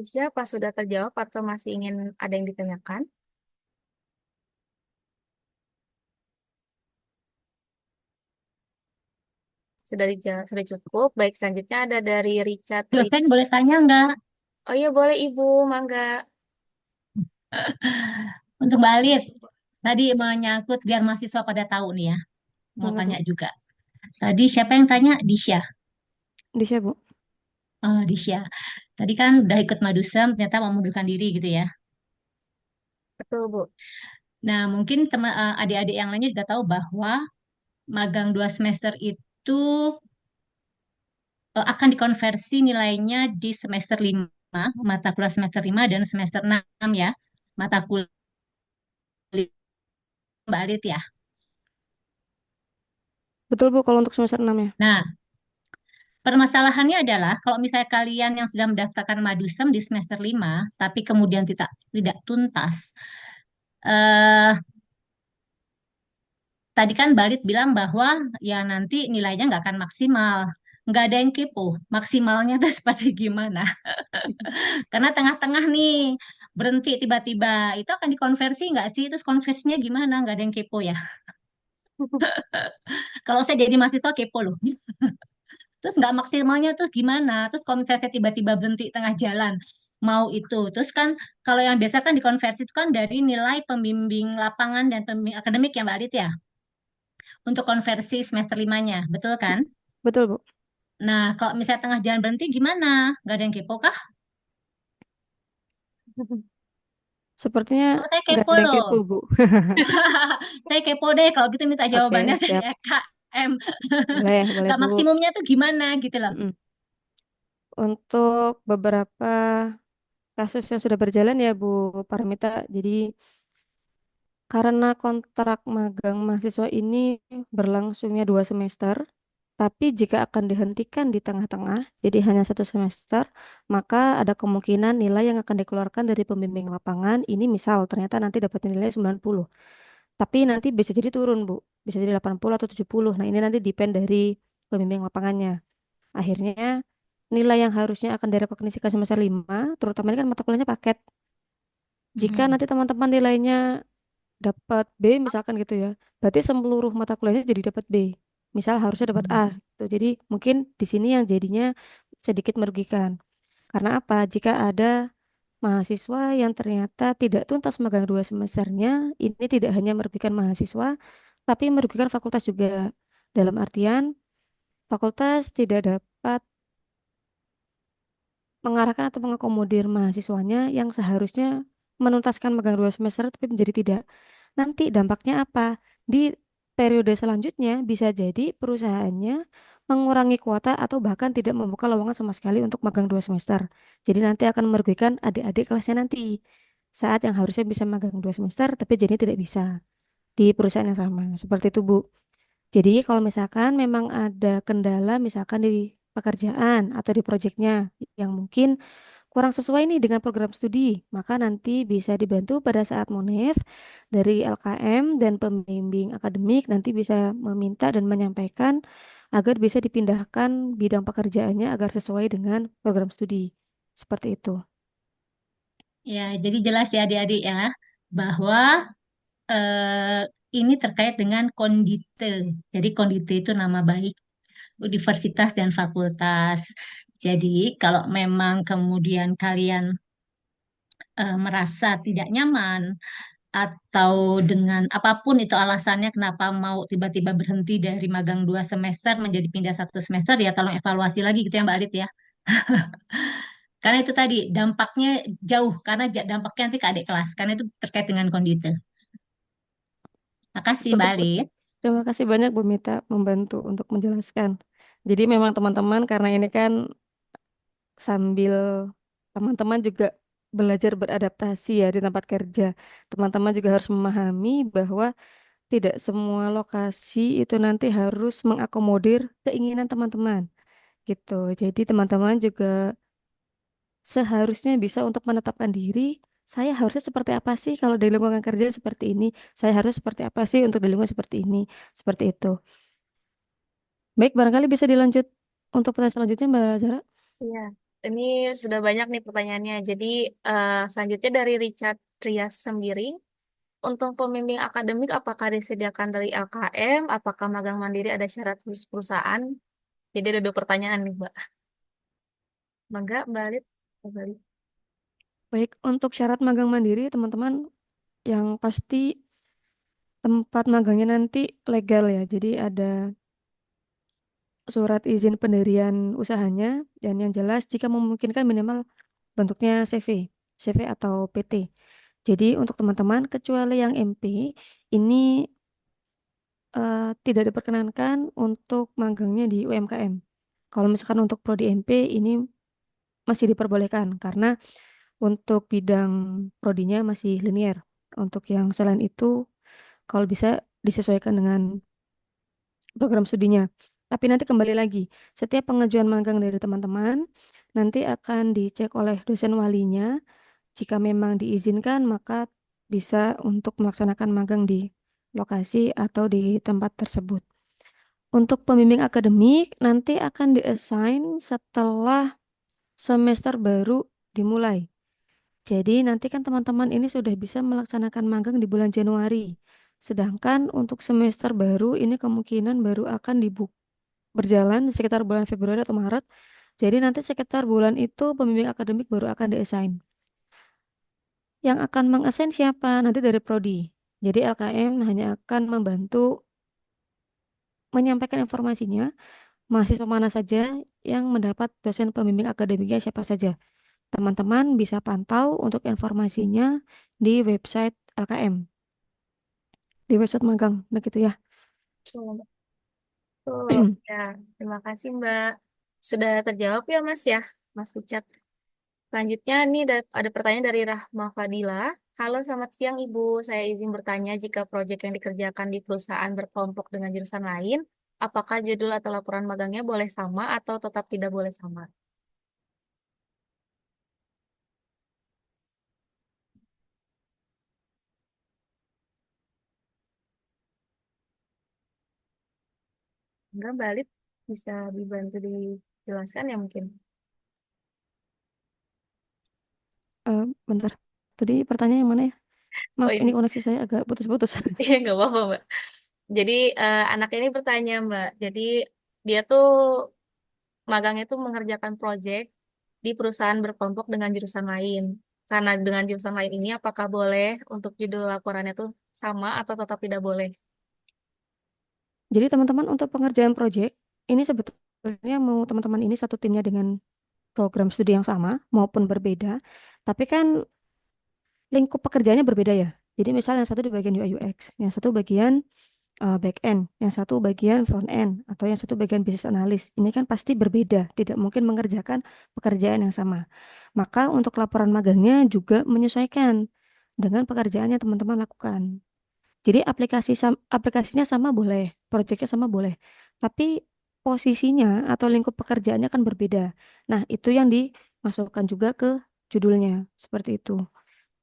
siapa sudah terjawab atau masih ingin ada yang ditanyakan? Sudah cukup. Baik, selanjutnya ada dari Richard. Dosen boleh tanya nggak Oh iya, boleh Ibu, Mangga. untuk Mbak Alit? Tadi menyangkut biar mahasiswa pada tahu nih ya. Mau Mangga, tanya Bu. juga. Tadi siapa yang tanya? Disya. Di siapa, Bu? Disya. Tadi kan udah ikut Madusem, ternyata mau mundurkan diri gitu ya. Betul, Bu. Nah, mungkin teman adik-adik yang lainnya juga tahu bahwa magang 2 semester itu akan dikonversi nilainya di semester 5, mata kuliah semester 5 dan semester 6 ya. Mata kuliah Mbak Alit ya. Betul, Bu, kalau untuk semester 6 ya. Nah, permasalahannya adalah kalau misalnya kalian yang sudah mendaftarkan Madusem di semester 5, tapi kemudian tidak tidak tuntas. Eh, Tadi kan Balit bilang bahwa ya nanti nilainya nggak akan maksimal. Nggak ada yang kepo, maksimalnya itu seperti gimana. Karena tengah-tengah nih berhenti tiba-tiba, itu akan dikonversi nggak sih? Terus konversinya gimana? Nggak ada yang kepo ya. Kalau saya jadi mahasiswa kepo loh. Terus nggak maksimalnya terus gimana? Terus kalau misalnya saya tiba-tiba berhenti tengah jalan, mau itu. Terus kan kalau yang biasa kan dikonversi itu kan dari nilai pembimbing lapangan dan pembimbing akademik ya Mbak Adit ya, untuk konversi semester limanya, betul kan? Betul, Bu. Nah, kalau misalnya tengah jalan berhenti gimana? Nggak ada yang kepo kah? Sepertinya Kalau saya nggak kepo ada yang loh. kepo, Bu. Saya kepo deh kalau gitu minta Oke, jawabannya dari siap. EKM. Boleh, boleh, Nggak Bu. maksimumnya tuh gimana gitu loh. Mm-mm. Untuk beberapa kasus yang sudah berjalan ya, Bu Paramita. Jadi karena kontrak magang mahasiswa ini berlangsungnya 2 semester, tapi jika akan dihentikan di tengah-tengah, jadi hanya 1 semester, maka ada kemungkinan nilai yang akan dikeluarkan dari pembimbing lapangan ini misal ternyata nanti dapat nilai 90. Tapi nanti bisa jadi turun, Bu. Bisa jadi 80 atau 70. Nah, ini nanti depend dari pembimbing lapangannya. Akhirnya nilai yang harusnya akan direkognisikan semester 5, terutama ini kan mata kuliahnya paket. Jika Mm-mm. nanti teman-teman nilainya dapat B misalkan gitu ya, berarti seluruh mata kuliahnya jadi dapat B. Misal harusnya dapat A gitu. Jadi mungkin di sini yang jadinya sedikit merugikan. Karena apa? Jika ada mahasiswa yang ternyata tidak tuntas magang 2 semesternya, ini tidak hanya merugikan mahasiswa, tapi merugikan fakultas juga. Dalam artian fakultas tidak dapat mengarahkan atau mengakomodir mahasiswanya yang seharusnya menuntaskan magang 2 semester tapi menjadi tidak. Nanti dampaknya apa? Di periode selanjutnya bisa jadi perusahaannya mengurangi kuota atau bahkan tidak membuka lowongan sama sekali untuk magang 2 semester. Jadi nanti akan merugikan adik-adik kelasnya nanti. Saat yang harusnya bisa magang 2 semester tapi jadi tidak bisa di perusahaan yang sama. Seperti itu, Bu. Jadi kalau misalkan memang ada kendala misalkan di pekerjaan atau di proyeknya yang mungkin kurang sesuai nih dengan program studi, maka nanti bisa dibantu pada saat Monef dari LKM dan pembimbing akademik nanti bisa meminta dan menyampaikan agar bisa dipindahkan bidang pekerjaannya agar sesuai dengan program studi. Seperti itu. Ya, jadi jelas ya adik-adik ya, bahwa eh, ini terkait dengan kondite. Jadi kondite itu nama baik universitas dan fakultas. Jadi kalau memang kemudian kalian merasa tidak nyaman atau dengan apapun itu alasannya kenapa mau tiba-tiba berhenti dari magang 2 semester menjadi pindah 1 semester, ya tolong evaluasi lagi gitu ya Mbak Alit ya. Karena itu tadi dampaknya jauh, karena dampaknya nanti ke adik kelas, karena itu terkait dengan kondite. Makasih Mbak Betul. Alit. Terima kasih banyak Bu Mita membantu untuk menjelaskan. Jadi memang teman-teman karena ini kan sambil teman-teman juga belajar beradaptasi ya di tempat kerja. Teman-teman juga harus memahami bahwa tidak semua lokasi itu nanti harus mengakomodir keinginan teman-teman gitu. Jadi teman-teman juga seharusnya bisa untuk menetapkan diri, saya harusnya seperti apa sih kalau di lingkungan kerja seperti ini, saya harus seperti apa sih untuk di lingkungan seperti ini, seperti itu. Baik, barangkali bisa dilanjut untuk pertanyaan selanjutnya Mbak Zara. Iya, ini sudah banyak nih pertanyaannya. Jadi selanjutnya dari Richard Rias Sembiring. Untuk pembimbing akademik, apakah disediakan dari LKM? Apakah magang mandiri ada syarat khusus perusahaan? Jadi ada dua pertanyaan nih, Mbak. Mangga, Mbak Alit. Mbak Alit. Baik, untuk syarat magang mandiri teman-teman yang pasti tempat magangnya nanti legal ya. Jadi ada surat izin pendirian usahanya dan yang jelas jika memungkinkan minimal bentuknya CV atau PT. Jadi untuk teman-teman kecuali yang MP ini tidak diperkenankan untuk magangnya di UMKM. Kalau misalkan untuk prodi MP ini masih diperbolehkan karena untuk bidang prodinya masih linear. Untuk yang selain itu kalau bisa disesuaikan dengan program studinya. Tapi nanti kembali lagi, setiap pengajuan magang dari teman-teman nanti akan dicek oleh dosen walinya. Jika memang diizinkan, maka bisa untuk melaksanakan magang di lokasi atau di tempat tersebut. Untuk pembimbing akademik, nanti akan diassign setelah semester baru dimulai. Jadi nanti kan teman-teman ini sudah bisa melaksanakan magang di bulan Januari. Sedangkan untuk semester baru ini kemungkinan baru akan berjalan sekitar bulan Februari atau Maret. Jadi nanti sekitar bulan itu pembimbing akademik baru akan diassign. Yang akan mengassign siapa? Nanti dari prodi. Jadi LKM hanya akan membantu menyampaikan informasinya, mahasiswa mana saja yang mendapat dosen pembimbing akademiknya siapa saja. Teman-teman bisa pantau untuk informasinya di website LKM, di website magang, begitu ya. Betul, betul. Ya, terima kasih, Mbak. Sudah terjawab ya, Mas ya, Mas Richard. Selanjutnya nih ada pertanyaan dari Rahma Fadila. Halo, selamat siang Ibu. Saya izin bertanya jika proyek yang dikerjakan di perusahaan berkelompok dengan jurusan lain, apakah judul atau laporan magangnya boleh sama atau tetap tidak boleh sama? Enggak, balik bisa dibantu dijelaskan ya mungkin. Bentar, tadi pertanyaan yang mana ya? Oh Maaf, ini ini, koneksi saya agak putus-putus. iya nggak apa-apa Mbak. Jadi anak ini bertanya Mbak, jadi dia tuh magangnya tuh mengerjakan proyek di perusahaan berkelompok dengan jurusan lain. Karena dengan jurusan lain ini apakah boleh untuk judul laporannya tuh sama atau tetap tidak boleh? Jadi teman-teman untuk pengerjaan proyek, ini sebetulnya mau teman-teman ini satu timnya dengan program studi yang sama maupun berbeda, tapi kan lingkup pekerjaannya berbeda ya. Jadi misalnya yang satu di bagian UI UX, yang satu bagian back end, yang satu bagian front end, atau yang satu bagian business analyst. Ini kan pasti berbeda, tidak mungkin mengerjakan pekerjaan yang sama. Maka untuk laporan magangnya juga menyesuaikan dengan pekerjaan yang teman-teman lakukan. Jadi aplikasinya sama boleh, proyeknya sama boleh, tapi posisinya atau lingkup pekerjaannya kan berbeda. Nah, itu yang dimasukkan juga ke judulnya, seperti itu.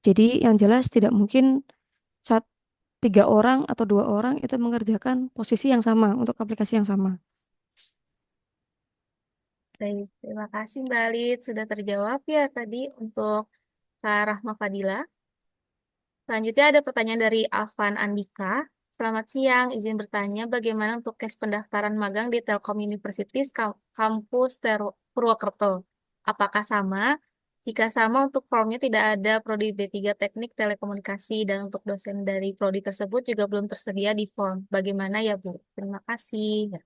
Jadi yang jelas tidak mungkin saat 3 orang atau 2 orang itu mengerjakan posisi yang sama untuk aplikasi yang sama. Baik, terima kasih Mbak Lid sudah terjawab ya tadi untuk Kak Rahma Fadila. Selanjutnya ada pertanyaan dari Alvan Andika. Selamat siang, izin bertanya bagaimana untuk case pendaftaran magang di Telkom Universities Kampus Purwokerto? Apakah sama? Jika sama, untuk formnya tidak ada Prodi D3 Teknik Telekomunikasi dan untuk dosen dari Prodi tersebut juga belum tersedia di form. Bagaimana ya, Bu? Terima kasih. Ya.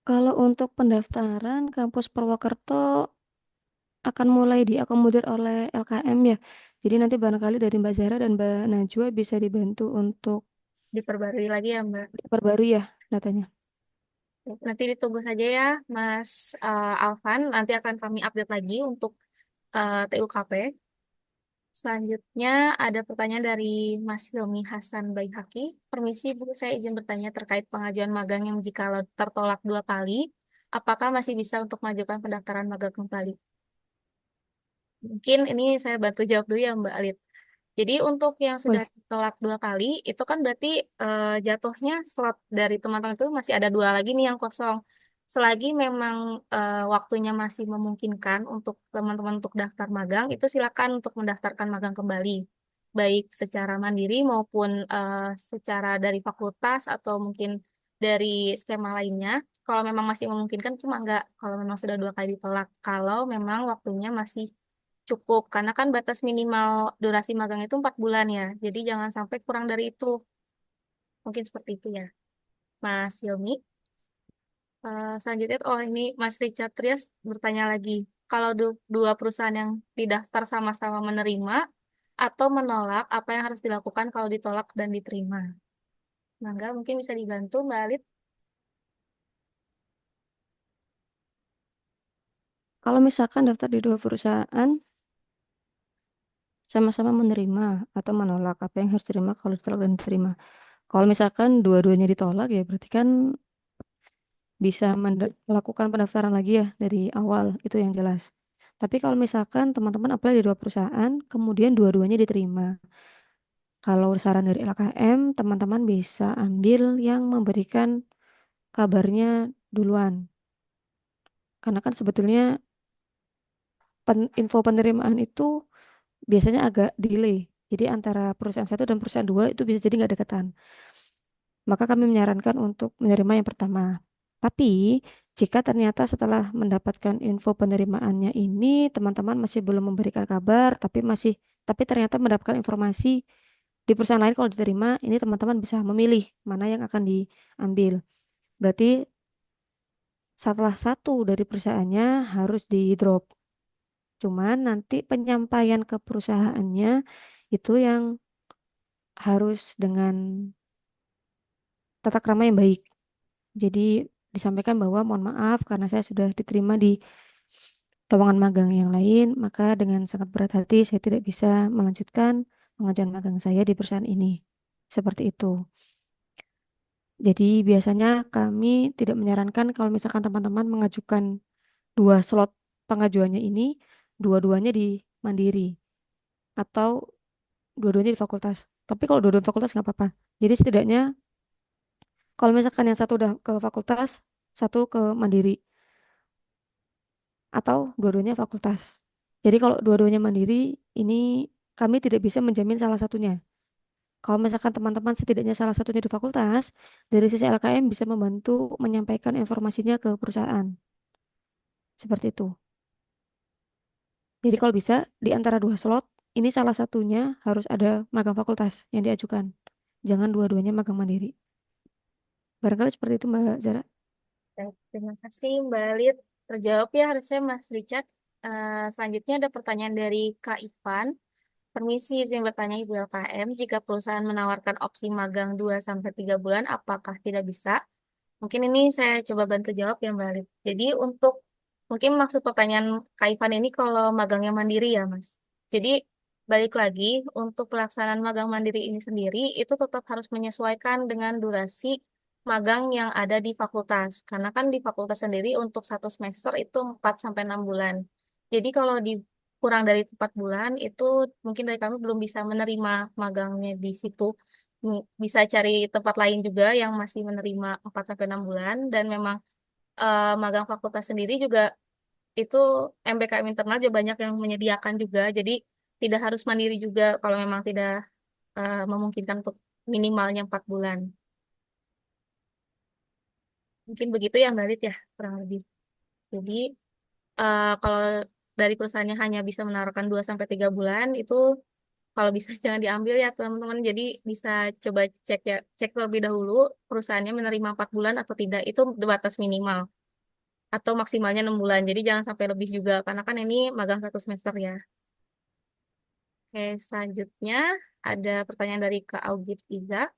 Kalau untuk pendaftaran kampus Purwokerto akan mulai diakomodir oleh LKM ya. Jadi nanti barangkali dari Mbak Zara dan Mbak Najwa bisa dibantu untuk Diperbarui lagi ya, Mbak. diperbarui ya datanya. Nanti ditunggu saja ya, Mas Alvan. Nanti akan kami update lagi untuk TUKP. Selanjutnya ada pertanyaan dari Mas Hilmi Hasan Baihaki. Permisi Bu, saya izin bertanya terkait pengajuan magang yang jika tertolak 2 kali, apakah masih bisa untuk mengajukan pendaftaran magang kembali? Mungkin ini saya bantu jawab dulu ya Mbak Alit. Jadi untuk yang sudah Boleh. ditolak 2 kali, itu kan berarti jatuhnya slot dari teman-teman itu masih ada 2 lagi nih yang kosong. Selagi memang waktunya masih memungkinkan untuk teman-teman untuk daftar magang, itu silakan untuk mendaftarkan magang kembali. Baik secara mandiri maupun secara dari fakultas atau mungkin dari skema lainnya. Kalau memang masih memungkinkan, cuma enggak. Kalau memang sudah 2 kali ditolak. Kalau memang waktunya masih cukup, karena kan batas minimal durasi magang itu 4 bulan ya. Jadi jangan sampai kurang dari itu. Mungkin seperti itu ya. Mas Hilmi. Selanjutnya, oh ini Mas Richard Trias bertanya lagi. Kalau dua perusahaan yang didaftar sama-sama menerima atau menolak, apa yang harus dilakukan kalau ditolak dan diterima? Mangga, mungkin bisa dibantu Mbak Alit. Kalau misalkan daftar di 2 perusahaan sama-sama menerima atau menolak, apa yang harus diterima kalau ditolak dan diterima. Kalau misalkan dua-duanya ditolak ya berarti kan bisa melakukan pendaftaran lagi ya dari awal, itu yang jelas. Tapi kalau misalkan teman-teman apply di 2 perusahaan, kemudian dua-duanya diterima. Kalau saran dari LKM, teman-teman bisa ambil yang memberikan kabarnya duluan. Karena kan sebetulnya info penerimaan itu biasanya agak delay. Jadi antara perusahaan satu dan perusahaan dua itu bisa jadi nggak dekatan. Maka kami menyarankan untuk menerima yang pertama. Tapi jika ternyata setelah mendapatkan info penerimaannya ini teman-teman masih belum memberikan kabar, tapi ternyata mendapatkan informasi di perusahaan lain kalau diterima, ini teman-teman bisa memilih mana yang akan diambil. Berarti setelah satu dari perusahaannya harus di drop. Cuman nanti penyampaian ke perusahaannya itu yang harus dengan tata krama yang baik. Jadi disampaikan bahwa mohon maaf karena saya sudah diterima di lowongan magang yang lain, maka dengan sangat berat hati saya tidak bisa melanjutkan pengajuan magang saya di perusahaan ini. Seperti itu. Jadi biasanya kami tidak menyarankan kalau misalkan teman-teman mengajukan 2 slot pengajuannya ini, dua-duanya di mandiri atau dua-duanya di fakultas. Tapi kalau dua-duanya fakultas nggak apa-apa. Jadi setidaknya kalau misalkan yang satu udah ke fakultas, satu ke mandiri atau dua-duanya fakultas. Jadi kalau dua-duanya mandiri, ini kami tidak bisa menjamin salah satunya. Kalau misalkan teman-teman setidaknya salah satunya di fakultas, dari sisi LKM bisa membantu menyampaikan informasinya ke perusahaan. Seperti itu. Jadi kalau bisa di antara 2 slot, ini salah satunya harus ada magang fakultas yang diajukan. Jangan dua-duanya magang mandiri. Barangkali seperti itu Mbak Zara. Baik, terima kasih Mbak Lid. Terjawab ya harusnya Mas Richard. Selanjutnya ada pertanyaan dari Kak Ivan. Permisi izin bertanya Ibu LKM, jika perusahaan menawarkan opsi magang 2 sampai 3 bulan, apakah tidak bisa? Mungkin ini saya coba bantu jawab ya Mbak Lid. Jadi untuk, mungkin maksud pertanyaan Kak Ivan ini kalau magangnya mandiri ya Mas. Jadi balik lagi, untuk pelaksanaan magang mandiri ini sendiri, itu tetap harus menyesuaikan dengan durasi magang yang ada di fakultas. Karena kan di fakultas sendiri untuk 1 semester itu 4 sampai 6 bulan. Jadi kalau di kurang dari 4 bulan itu mungkin dari kami belum bisa menerima magangnya di situ. Bisa cari tempat lain juga yang masih menerima 4 sampai 6 bulan, dan memang magang fakultas sendiri juga itu MBKM internal juga banyak yang menyediakan juga. Jadi tidak harus mandiri juga kalau memang tidak memungkinkan untuk minimalnya 4 bulan. Mungkin begitu ya Mbak Lid ya, kurang lebih. Jadi kalau dari perusahaannya hanya bisa menaruhkan 2 sampai 3 bulan, itu kalau bisa jangan diambil ya teman-teman. Jadi bisa coba cek ya, cek terlebih dahulu perusahaannya menerima 4 bulan atau tidak. Itu batas minimal atau maksimalnya 6 bulan. Jadi jangan sampai lebih juga karena kan ini magang 1 semester ya. Oke, selanjutnya ada pertanyaan dari Kak Augit Iza.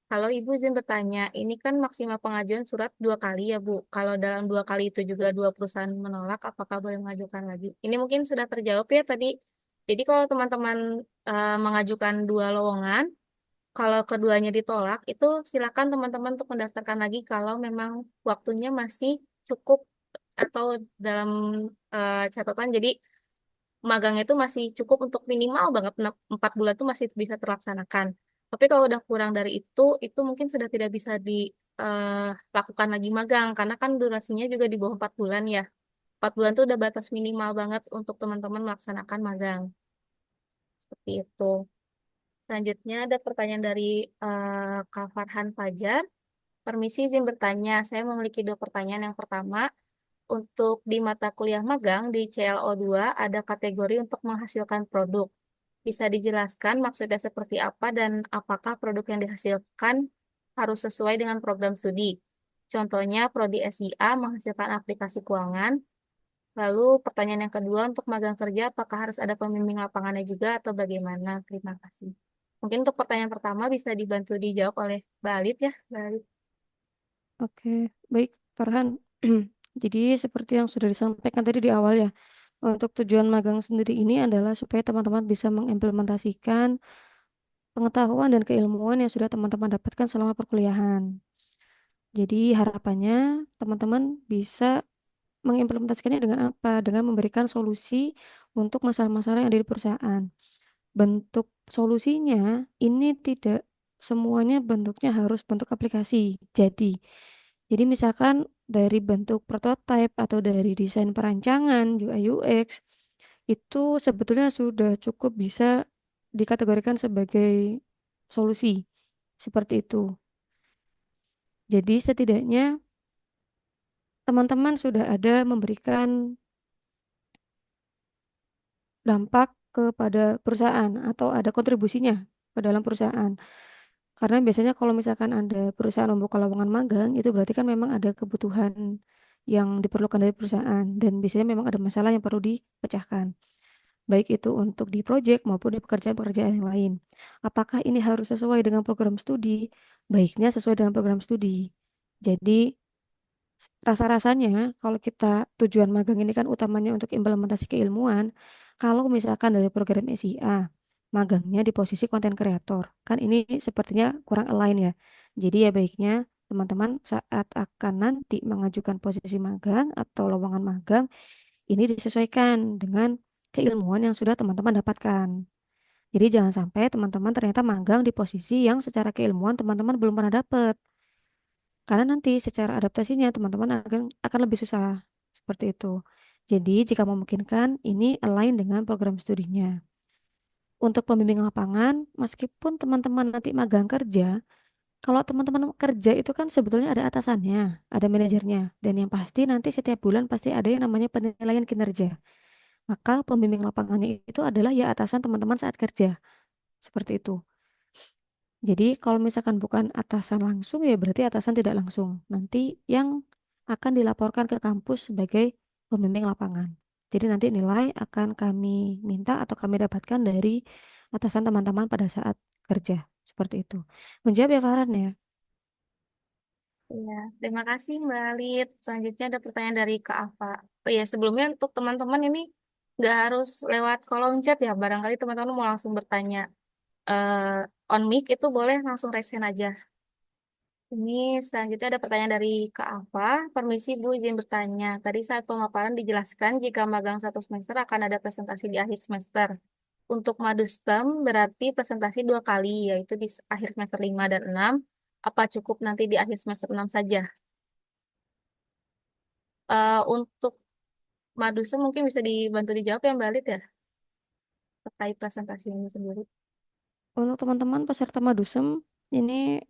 Kalau Ibu izin bertanya, ini kan maksimal pengajuan surat 2 kali ya Bu. Kalau dalam 2 kali itu juga dua perusahaan menolak, apakah boleh mengajukan lagi? Ini mungkin sudah terjawab ya tadi. Jadi kalau teman-teman mengajukan 2 lowongan, kalau keduanya ditolak, itu silakan teman-teman untuk mendaftarkan lagi kalau memang waktunya masih cukup atau dalam catatan. Jadi magangnya itu masih cukup untuk minimal banget 4 bulan itu masih bisa terlaksanakan. Tapi kalau udah kurang dari itu mungkin sudah tidak bisa dilakukan lagi magang karena kan durasinya juga di bawah 4 bulan ya. 4 bulan itu udah batas minimal banget untuk teman-teman melaksanakan magang. Seperti itu. Selanjutnya ada pertanyaan dari Kak Farhan Fajar. Permisi izin bertanya, saya memiliki 2 pertanyaan. Yang pertama, untuk di mata kuliah magang di CLO2 ada kategori untuk menghasilkan produk. Bisa dijelaskan maksudnya seperti apa dan apakah produk yang dihasilkan harus sesuai dengan program studi. Contohnya, prodi SIA menghasilkan aplikasi keuangan. Lalu pertanyaan yang kedua, untuk magang kerja apakah harus ada pembimbing lapangannya juga atau bagaimana? Terima kasih. Mungkin untuk pertanyaan pertama bisa dibantu dijawab oleh Mbak Alit ya, Mbak Alit. Oke, baik, Farhan. Jadi seperti yang sudah disampaikan tadi di awal ya, untuk tujuan magang sendiri ini adalah supaya teman-teman bisa mengimplementasikan pengetahuan dan keilmuan yang sudah teman-teman dapatkan selama perkuliahan. Jadi harapannya teman-teman bisa mengimplementasikannya dengan apa? Dengan memberikan solusi untuk masalah-masalah yang ada di perusahaan. Bentuk solusinya ini tidak semuanya bentuknya harus bentuk aplikasi. Jadi misalkan dari bentuk prototype atau dari desain perancangan UI UX itu sebetulnya sudah cukup bisa dikategorikan sebagai solusi seperti itu. Jadi setidaknya teman-teman sudah ada memberikan dampak kepada perusahaan atau ada kontribusinya ke dalam perusahaan. Karena biasanya kalau misalkan ada perusahaan membuka lowongan magang, itu berarti kan memang ada kebutuhan yang diperlukan dari perusahaan dan biasanya memang ada masalah yang perlu dipecahkan. Baik itu untuk di proyek maupun di pekerjaan-pekerjaan yang lain. Apakah ini harus sesuai dengan program studi? Baiknya sesuai dengan program studi. Jadi rasa-rasanya kalau kita tujuan magang ini kan utamanya untuk implementasi keilmuan. Kalau misalkan dari program SIA, magangnya di posisi konten kreator, kan ini sepertinya kurang align ya. Jadi ya baiknya teman-teman saat akan nanti mengajukan posisi magang atau lowongan magang, ini disesuaikan dengan keilmuan yang sudah teman-teman dapatkan. Jadi jangan sampai teman-teman ternyata magang di posisi yang secara keilmuan teman-teman belum pernah dapat. Karena nanti secara adaptasinya teman-teman akan lebih susah seperti itu. Jadi jika memungkinkan ini align dengan program studinya. Untuk pembimbing lapangan, meskipun teman-teman nanti magang kerja, kalau teman-teman kerja itu kan sebetulnya ada atasannya, ada manajernya, dan yang pasti nanti setiap bulan pasti ada yang namanya penilaian kinerja. Maka pembimbing lapangannya itu adalah ya atasan teman-teman saat kerja, seperti itu. Jadi kalau misalkan bukan atasan langsung ya berarti atasan tidak langsung. Nanti yang akan dilaporkan ke kampus sebagai pembimbing lapangan. Jadi nanti nilai akan kami minta atau kami dapatkan dari atasan teman-teman pada saat kerja. Seperti itu. Menjawab ya Farhan ya? Ya, terima kasih Mbak Lid. Selanjutnya ada pertanyaan dari Kak Ava. Oh ya, sebelumnya untuk teman-teman ini nggak harus lewat kolom chat ya. Barangkali teman-teman mau langsung bertanya on mic itu boleh langsung raise hand aja. Ini selanjutnya ada pertanyaan dari Kak Ava. Permisi Bu, izin bertanya. Tadi saat pemaparan dijelaskan jika magang 1 semester akan ada presentasi di akhir semester. Untuk Madustem berarti presentasi 2 kali, yaitu di akhir semester 5 dan 6. Apa cukup nanti di akhir semester 6 saja? Untuk Madusem mungkin bisa dibantu dijawab ya Mbak Lid ya, terkait presentasi ini sendiri. Untuk teman-teman peserta Madusem, ini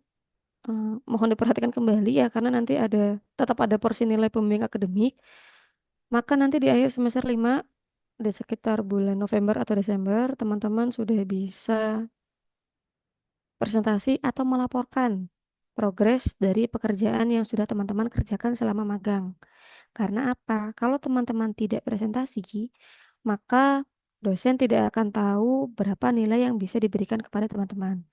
mohon diperhatikan kembali ya, karena nanti tetap ada porsi nilai pembimbing akademik. Maka nanti di akhir semester 5, di sekitar bulan November atau Desember, teman-teman sudah bisa presentasi atau melaporkan progres dari pekerjaan yang sudah teman-teman kerjakan selama magang. Karena apa? Kalau teman-teman tidak presentasi, maka dosen tidak akan tahu berapa nilai yang bisa diberikan kepada teman-teman.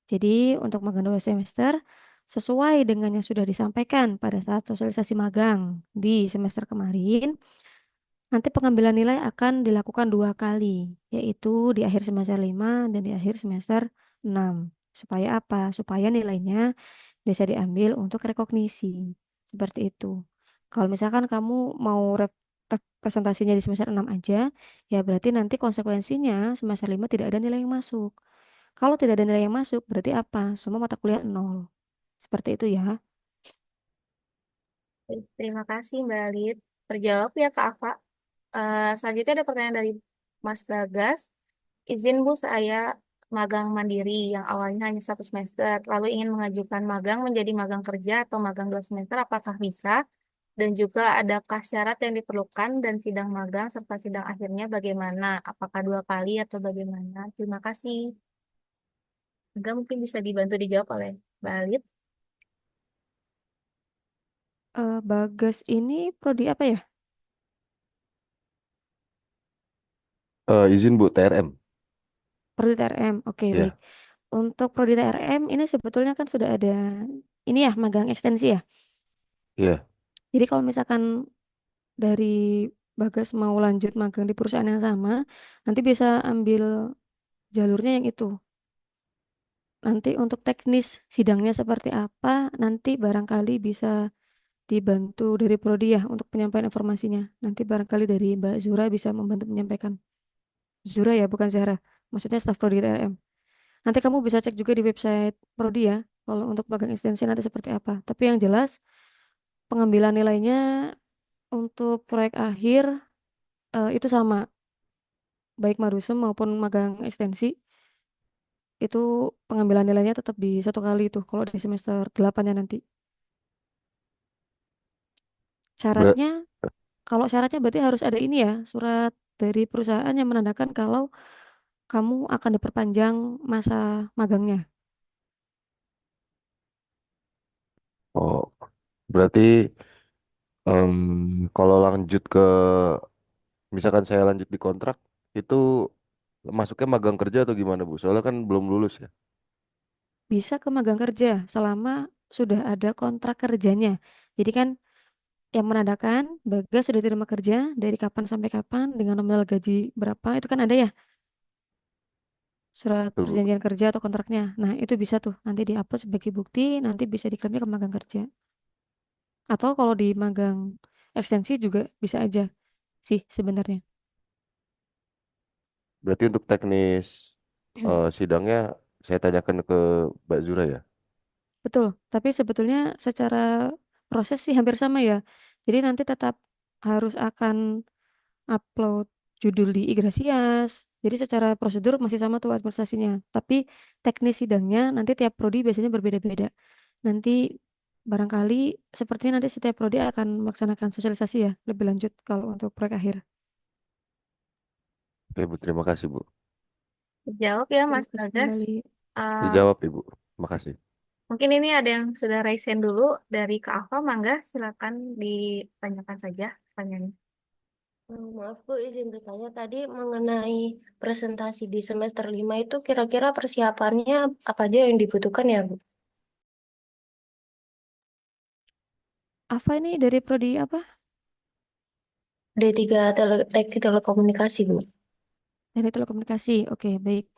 Jadi untuk magang 2 semester, sesuai dengan yang sudah disampaikan pada saat sosialisasi magang di semester kemarin, nanti pengambilan nilai akan dilakukan 2 kali, yaitu di akhir semester 5 dan di akhir semester 6. Supaya apa? Supaya nilainya bisa diambil untuk rekognisi. Seperti itu. Kalau misalkan kamu mau presentasinya di semester 6 aja, ya berarti nanti konsekuensinya semester 5 tidak ada nilai yang masuk. Kalau tidak ada nilai yang masuk, berarti apa? Semua mata kuliah nol. Seperti itu ya. Terima kasih Mbak Lid. Terjawab ya Kak Ava. Selanjutnya ada pertanyaan dari Mas Bagas. Izin Bu, saya magang mandiri yang awalnya hanya 1 semester, lalu ingin mengajukan magang menjadi magang kerja atau magang 2 semester, apakah bisa? Dan juga adakah syarat yang diperlukan dan sidang magang serta sidang akhirnya bagaimana? Apakah 2 kali atau bagaimana? Terima kasih. Enggak mungkin bisa dibantu dijawab oleh Mbak Lid. Bagas ini prodi apa ya? Izin Bu, TRM. Prodi TRM. Oke, baik. Ya, Untuk prodi TRM ini sebetulnya kan sudah ada ini ya, magang ekstensi ya. iya. Jadi kalau misalkan dari Bagas mau lanjut magang di perusahaan yang sama, nanti bisa ambil jalurnya yang itu. Nanti untuk teknis sidangnya seperti apa, nanti barangkali bisa dibantu dari prodi ya untuk penyampaian informasinya. Nanti barangkali dari Mbak Zura bisa membantu menyampaikan. Zura ya, bukan Zahra. Maksudnya staf prodi TRM. Nanti kamu bisa cek juga di website prodi ya, kalau untuk magang ekstensi nanti seperti apa. Tapi yang jelas pengambilan nilainya untuk proyek akhir itu sama, baik Marusem maupun magang ekstensi itu pengambilan nilainya tetap di 1 kali itu kalau di semester 8-nya nanti. Ber- Syaratnya, kalau syaratnya berarti harus ada ini ya, surat dari perusahaan yang menandakan kalau kamu akan diperpanjang masa magangnya. oh, berarti kalau lanjut ke, misalkan saya lanjut di kontrak, itu masuknya magang kerja atau gimana Bu? Soalnya kan belum lulus ya. Bisa ke magang kerja selama sudah ada kontrak kerjanya. Jadi kan yang menandakan Bagas sudah terima kerja dari kapan sampai kapan dengan nominal gaji berapa itu kan ada ya surat Betul, Bu. perjanjian kerja atau kontraknya. Nah itu bisa tuh nanti diupload sebagai bukti nanti bisa diklaimnya ke magang kerja. Atau kalau di magang ekstensi juga bisa aja sih sebenarnya. Berarti untuk teknis sidangnya saya tanyakan ke Mbak Zura ya. Betul, tapi sebetulnya secara proses sih hampir sama ya. Jadi nanti tetap harus akan upload judul di Igrasias. Jadi secara prosedur masih sama tuh administrasinya. Tapi teknis sidangnya nanti tiap prodi biasanya berbeda-beda. Nanti barangkali sepertinya nanti setiap prodi akan melaksanakan sosialisasi ya lebih lanjut kalau untuk proyek akhir. Oke Bu, terima kasih Bu. Jawab ya Terima Mas kasih Bagas. kembali. Eh, Dijawab Ibu. Makasih. Mungkin ini ada yang sudah raise hand dulu dari Kak Alfa, mangga silakan ditanyakan saja pertanyaannya. Maaf Bu, izin bertanya tadi mengenai presentasi di semester 5 itu kira-kira persiapannya apa aja yang dibutuhkan ya Bu? Apa ini dari prodi apa? D3 Teknik Telekomunikasi Bu. Dari telekomunikasi. Oke, baik.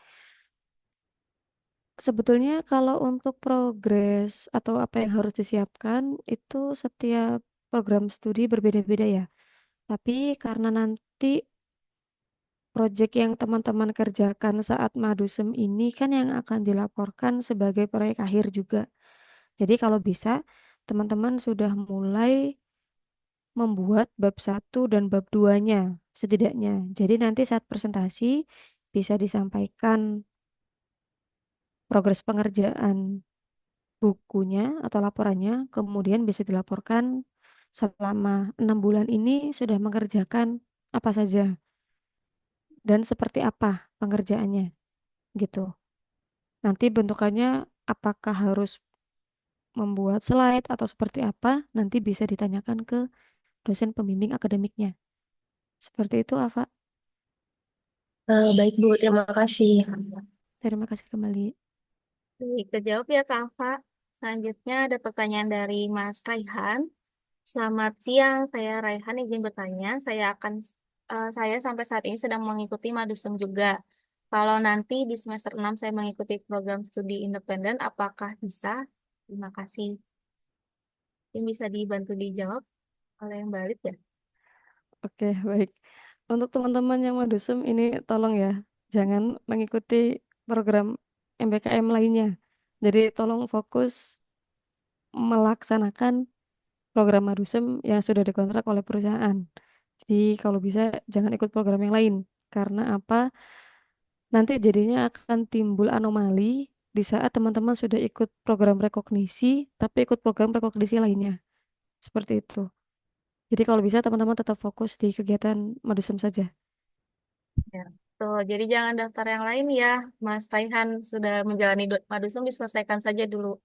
Sebetulnya kalau untuk progres atau apa yang harus disiapkan itu setiap program studi berbeda-beda ya. Tapi karena nanti proyek yang teman-teman kerjakan saat Madusem ini kan yang akan dilaporkan sebagai proyek akhir juga. Jadi kalau bisa teman-teman sudah mulai membuat bab satu dan bab 2-nya setidaknya. Jadi nanti saat presentasi bisa disampaikan progres pengerjaan bukunya atau laporannya, kemudian bisa dilaporkan selama 6 bulan ini sudah mengerjakan apa saja dan seperti apa pengerjaannya gitu. Nanti bentukannya apakah harus membuat slide atau seperti apa, nanti bisa ditanyakan ke dosen pembimbing akademiknya. Seperti itu, Ava. Baik Bu, terima kasih. Terima kasih kembali. Baik, terjawab ya Kak Alfa. Selanjutnya ada pertanyaan dari Mas Raihan. Selamat siang, saya Raihan izin bertanya. Saya sampai saat ini sedang mengikuti Madusem juga. Kalau nanti di semester 6 saya mengikuti program studi independen, apakah bisa? Terima kasih. Ini bisa dibantu dijawab oleh yang balik ya. Oke, baik. Untuk teman-teman yang Madusum ini tolong ya, jangan mengikuti program MBKM lainnya. Jadi tolong fokus melaksanakan program Madusem yang sudah dikontrak oleh perusahaan. Jadi kalau bisa jangan ikut program yang lain. Karena apa? Nanti jadinya akan timbul anomali di saat teman-teman sudah ikut program rekognisi, tapi ikut program rekognisi lainnya. Seperti itu. Jadi kalau bisa teman-teman tetap fokus di kegiatan Madusem saja. Ya. Tuh, jadi jangan daftar yang lain ya. Mas Raihan sudah menjalani Madusem, diselesaikan saja dulu.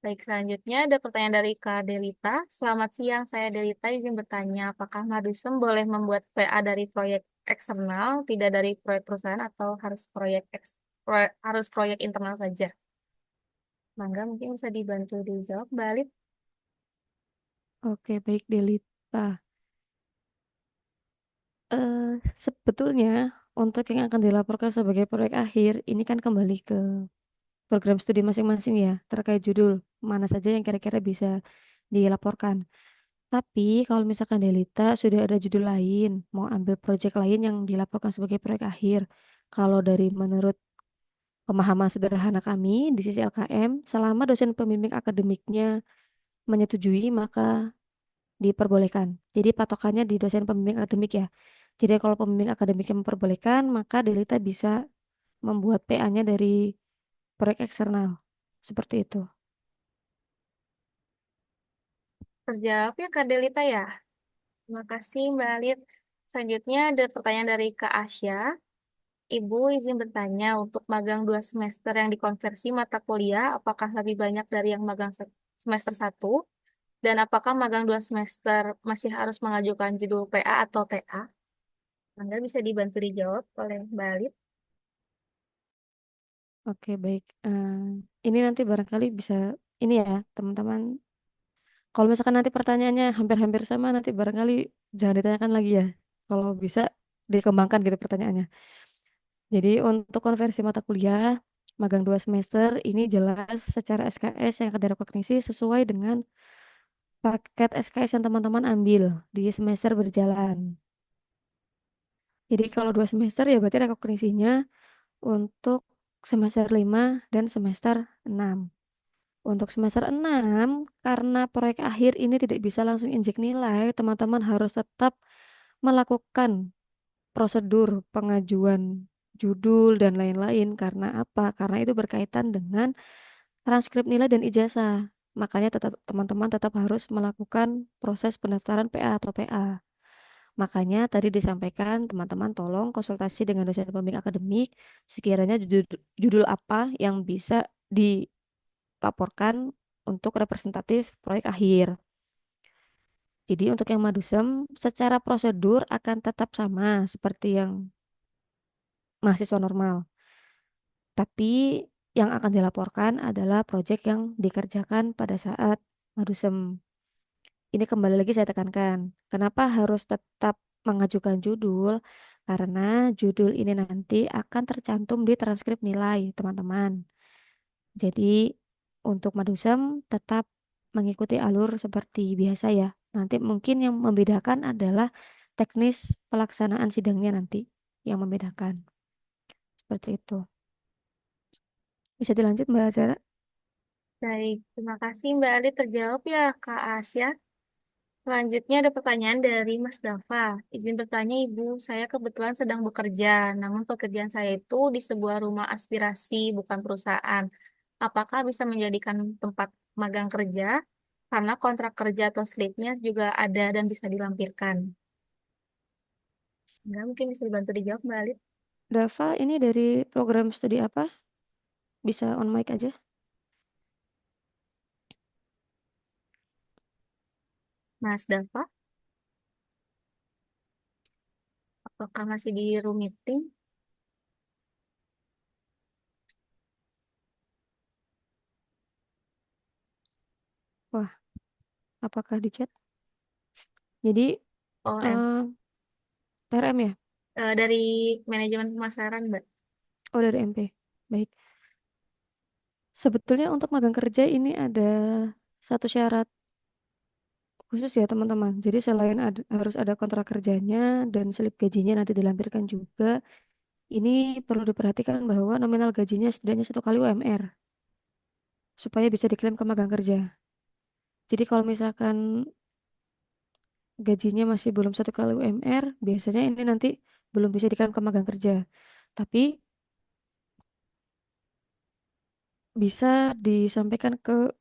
Baik, selanjutnya ada pertanyaan dari Kak Delita. Selamat siang, saya Delita izin bertanya, apakah Madusem boleh membuat PA dari proyek eksternal, tidak dari proyek perusahaan, atau harus proyek internal saja? Mangga, mungkin bisa dibantu dijawab, balik. Oke, baik Delita. Sebetulnya untuk yang akan dilaporkan sebagai proyek akhir, ini kan kembali ke program studi masing-masing ya, terkait judul mana saja yang kira-kira bisa dilaporkan. Tapi kalau misalkan Delita sudah ada judul lain, mau ambil proyek lain yang dilaporkan sebagai proyek akhir, kalau dari menurut pemahaman sederhana kami di sisi LKM, selama dosen pembimbing akademiknya menyetujui, maka diperbolehkan. Jadi patokannya di dosen pembimbing akademik ya. Jadi kalau pembimbing akademik yang memperbolehkan, maka Delita bisa membuat PA-nya dari proyek eksternal. Seperti itu. Terjawab ya Kak Delita ya. Terima kasih Mbak Alit. Selanjutnya ada pertanyaan dari Kak Asya. Ibu izin bertanya, untuk magang 2 semester yang dikonversi mata kuliah, apakah lebih banyak dari yang magang semester 1? Dan apakah magang 2 semester masih harus mengajukan judul PA atau TA? Anda bisa dibantu dijawab oleh Mbak Alit. Oke, baik. Ini nanti barangkali bisa, ini ya teman-teman. Kalau misalkan nanti pertanyaannya hampir-hampir sama, nanti barangkali jangan ditanyakan lagi ya. Kalau bisa dikembangkan gitu pertanyaannya. Jadi untuk konversi mata kuliah, magang 2 semester, ini jelas secara SKS yang akan direkognisi sesuai dengan paket SKS yang teman-teman ambil di semester berjalan. Jadi kalau 2 semester ya berarti rekognisinya untuk semester 5 dan semester 6. Untuk semester 6, karena proyek akhir ini tidak bisa langsung injek nilai, teman-teman harus tetap melakukan prosedur pengajuan judul dan lain-lain. Karena apa? Karena itu berkaitan dengan transkrip nilai dan ijazah. Makanya teman-teman tetap harus melakukan proses pendaftaran PA atau PA. Makanya tadi disampaikan teman-teman tolong konsultasi dengan dosen pembimbing akademik sekiranya judul apa yang bisa laporkan untuk representatif proyek akhir. Jadi untuk yang Madusem secara prosedur akan tetap sama seperti yang mahasiswa normal. Tapi yang akan dilaporkan adalah proyek yang dikerjakan pada saat Madusem. Ini kembali lagi saya tekankan. Kenapa harus tetap mengajukan judul? Karena judul ini nanti akan tercantum di transkrip nilai, teman-teman. Jadi untuk Madusem tetap mengikuti alur seperti biasa ya. Nanti mungkin yang membedakan adalah teknis pelaksanaan sidangnya nanti yang membedakan. Seperti itu. Bisa dilanjut Mbak Azara? Baik, terima kasih Mbak Ali terjawab ya Kak Asya. Selanjutnya ada pertanyaan dari Mas Dafa. Izin bertanya Ibu, saya kebetulan sedang bekerja, namun pekerjaan saya itu di sebuah rumah aspirasi, bukan perusahaan. Apakah bisa menjadikan tempat magang kerja? Karena kontrak kerja atau slip-nya juga ada dan bisa dilampirkan. Enggak, mungkin bisa dibantu dijawab Mbak Ali. Dava, ini dari program studi apa? Bisa on mic aja. Mas Dafa, apakah masih di room meeting? Wah, apakah di chat? Jadi Oh, TRM ya? dari manajemen pemasaran Mbak. Oh, dari MP. Baik. Sebetulnya untuk magang kerja ini ada satu syarat khusus ya teman-teman. Jadi selain harus ada kontrak kerjanya dan slip gajinya nanti dilampirkan juga, ini perlu diperhatikan bahwa nominal gajinya setidaknya 1 kali UMR supaya bisa diklaim ke magang kerja. Jadi kalau misalkan gajinya masih belum 1 kali UMR, biasanya ini nanti belum bisa diklaim ke magang kerja. Tapi bisa disampaikan ke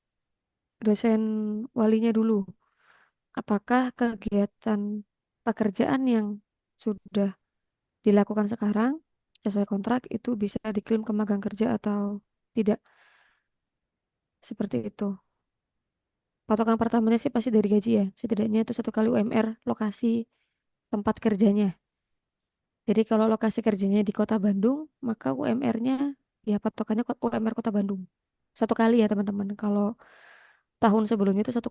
dosen walinya dulu. Apakah kegiatan pekerjaan yang sudah dilakukan sekarang sesuai kontrak itu bisa diklaim ke magang kerja atau tidak? Seperti itu. Patokan pertamanya sih pasti dari gaji ya. Setidaknya itu 1 kali UMR lokasi tempat kerjanya. Jadi kalau lokasi kerjanya di Kota Bandung, maka UMR-nya ya patokannya UMR Kota Bandung. 1 kali ya teman-teman. Kalau tahun sebelumnya itu 1,25,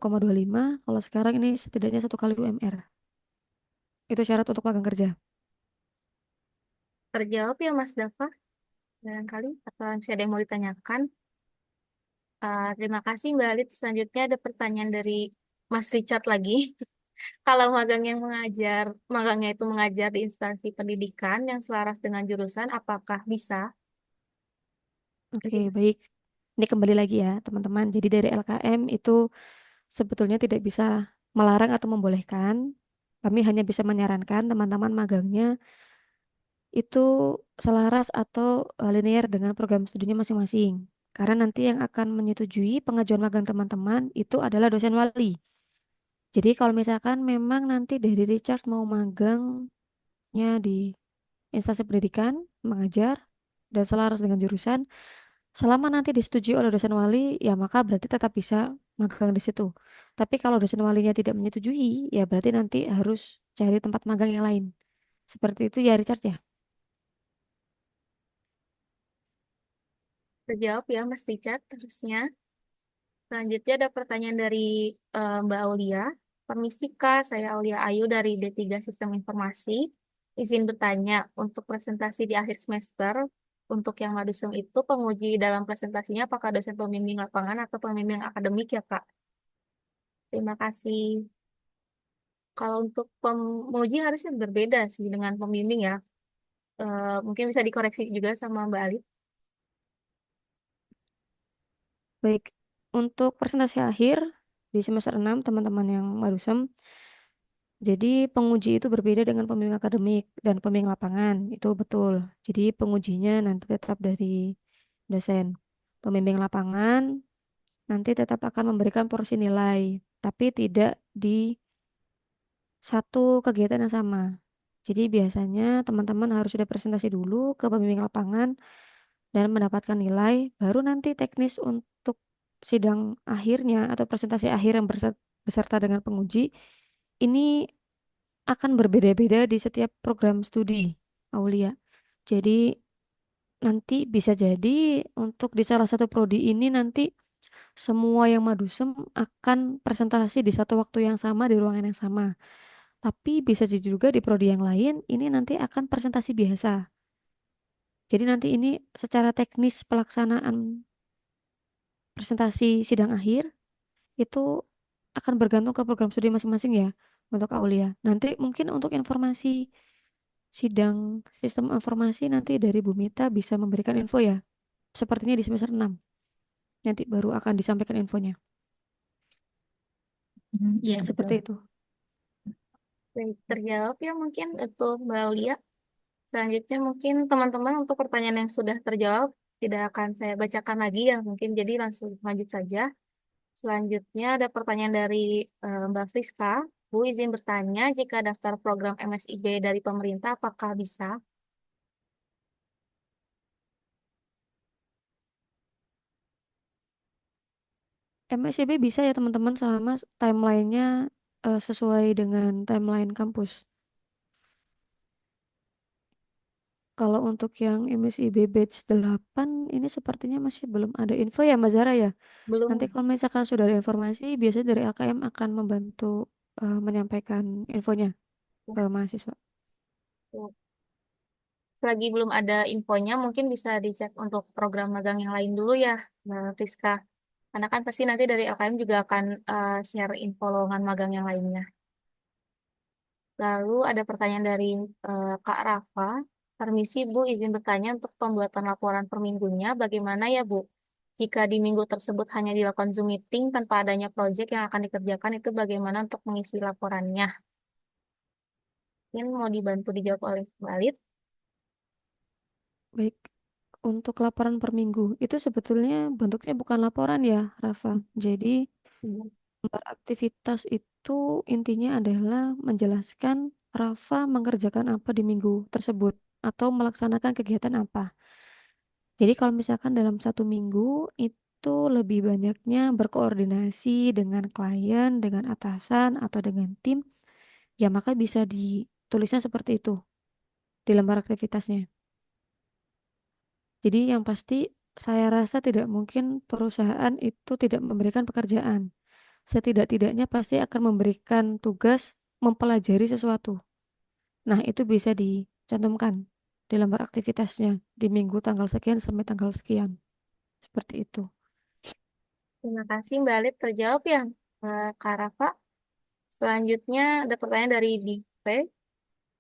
kalau sekarang ini setidaknya 1 kali UMR. Itu syarat untuk magang kerja. Terjawab ya Mas Dafa, barangkali atau masih ada yang mau ditanyakan. Terima kasih Mbak Alit. Selanjutnya ada pertanyaan dari Mas Richard lagi. Kalau magangnya itu mengajar di instansi pendidikan yang selaras dengan jurusan, apakah bisa? Oke, baik. Ini kembali lagi ya, teman-teman. Jadi dari LKM itu sebetulnya tidak bisa melarang atau membolehkan. Kami hanya bisa menyarankan teman-teman magangnya itu selaras atau linear dengan program studinya masing-masing. Karena nanti yang akan menyetujui pengajuan magang teman-teman itu adalah dosen wali. Jadi kalau misalkan memang nanti dari Richard mau magangnya di instansi pendidikan, mengajar, dan selaras dengan jurusan, selama nanti disetujui oleh dosen wali, ya maka berarti tetap bisa magang di situ. Tapi kalau dosen walinya tidak menyetujui, ya berarti nanti harus cari tempat magang yang lain. Seperti itu ya Richard ya. Terjawab ya Mas Richard. Terusnya, selanjutnya ada pertanyaan dari Mbak Aulia. Permisi Kak, saya Aulia Ayu dari D3 Sistem Informasi. Izin bertanya, untuk presentasi di akhir semester, untuk yang Madusem itu penguji dalam presentasinya apakah dosen pembimbing lapangan atau pembimbing akademik ya Kak? Terima kasih. Kalau untuk penguji harusnya berbeda sih dengan pembimbing ya. Mungkin bisa dikoreksi juga sama Mbak Ali. Baik, untuk presentasi akhir di semester 6 teman-teman yang Madusem, jadi penguji itu berbeda dengan pembimbing akademik dan pembimbing lapangan, itu betul. Jadi pengujinya nanti tetap dari dosen. Pembimbing lapangan nanti tetap akan memberikan porsi nilai, tapi tidak di satu kegiatan yang sama. Jadi biasanya teman-teman harus sudah presentasi dulu ke pembimbing lapangan dan mendapatkan nilai, baru nanti teknis untuk sidang akhirnya atau presentasi akhir yang beserta dengan penguji ini akan berbeda-beda di setiap program studi, Aulia. Jadi nanti bisa jadi untuk di salah satu prodi ini nanti semua yang madusem akan presentasi di satu waktu yang sama di ruangan yang sama. Tapi bisa jadi juga di prodi yang lain ini nanti akan presentasi biasa. Jadi nanti ini secara teknis pelaksanaan presentasi sidang akhir itu akan bergantung ke program studi masing-masing ya untuk Aulia. Nanti mungkin untuk informasi sidang sistem informasi nanti dari Bu Mita bisa memberikan info ya. Sepertinya di semester 6. Nanti baru akan disampaikan infonya. Iya, betul. Seperti itu. Baik, terjawab ya mungkin untuk Mbak Aulia. Selanjutnya mungkin teman-teman untuk pertanyaan yang sudah terjawab tidak akan saya bacakan lagi ya mungkin jadi langsung lanjut saja. Selanjutnya ada pertanyaan dari Mbak Friska. Bu izin bertanya jika daftar program MSIB dari pemerintah apakah bisa? MSIB bisa ya teman-teman selama timelinenya sesuai dengan timeline kampus. Kalau untuk yang MSIB batch 8 ini sepertinya masih belum ada info ya Mbak Zara ya. Nanti Belum. kalau misalkan sudah ada informasi, biasanya dari AKM akan membantu menyampaikan infonya ke mahasiswa. Selagi belum ada infonya, mungkin bisa dicek untuk program magang yang lain dulu ya, Mbak Friska. Karena kan pasti nanti dari LKM juga akan share info lowongan magang yang lainnya. Lalu ada pertanyaan dari Kak Rafa. Permisi Bu, izin bertanya untuk pembuatan laporan per minggunya, bagaimana ya Bu? Jika di minggu tersebut hanya dilakukan Zoom meeting tanpa adanya proyek yang akan dikerjakan, itu bagaimana untuk mengisi laporannya? Mungkin mau dibantu dijawab oleh Mbak Alit. Baik, untuk laporan per minggu itu sebetulnya bentuknya bukan laporan ya, Rafa. Jadi Iya. beraktivitas itu intinya adalah menjelaskan Rafa mengerjakan apa di minggu tersebut atau melaksanakan kegiatan apa. Jadi kalau misalkan dalam satu minggu itu lebih banyaknya berkoordinasi dengan klien, dengan atasan, atau dengan tim, ya maka bisa ditulisnya seperti itu di lembar aktivitasnya. Jadi yang pasti saya rasa tidak mungkin perusahaan itu tidak memberikan pekerjaan. Setidak-tidaknya pasti akan memberikan tugas mempelajari sesuatu. Nah, itu bisa dicantumkan di lembar aktivitasnya di minggu tanggal sekian sampai tanggal sekian. Seperti itu. Terima kasih Mbak Alit terjawab ya, Kak Rafa. Selanjutnya ada pertanyaan dari Dive.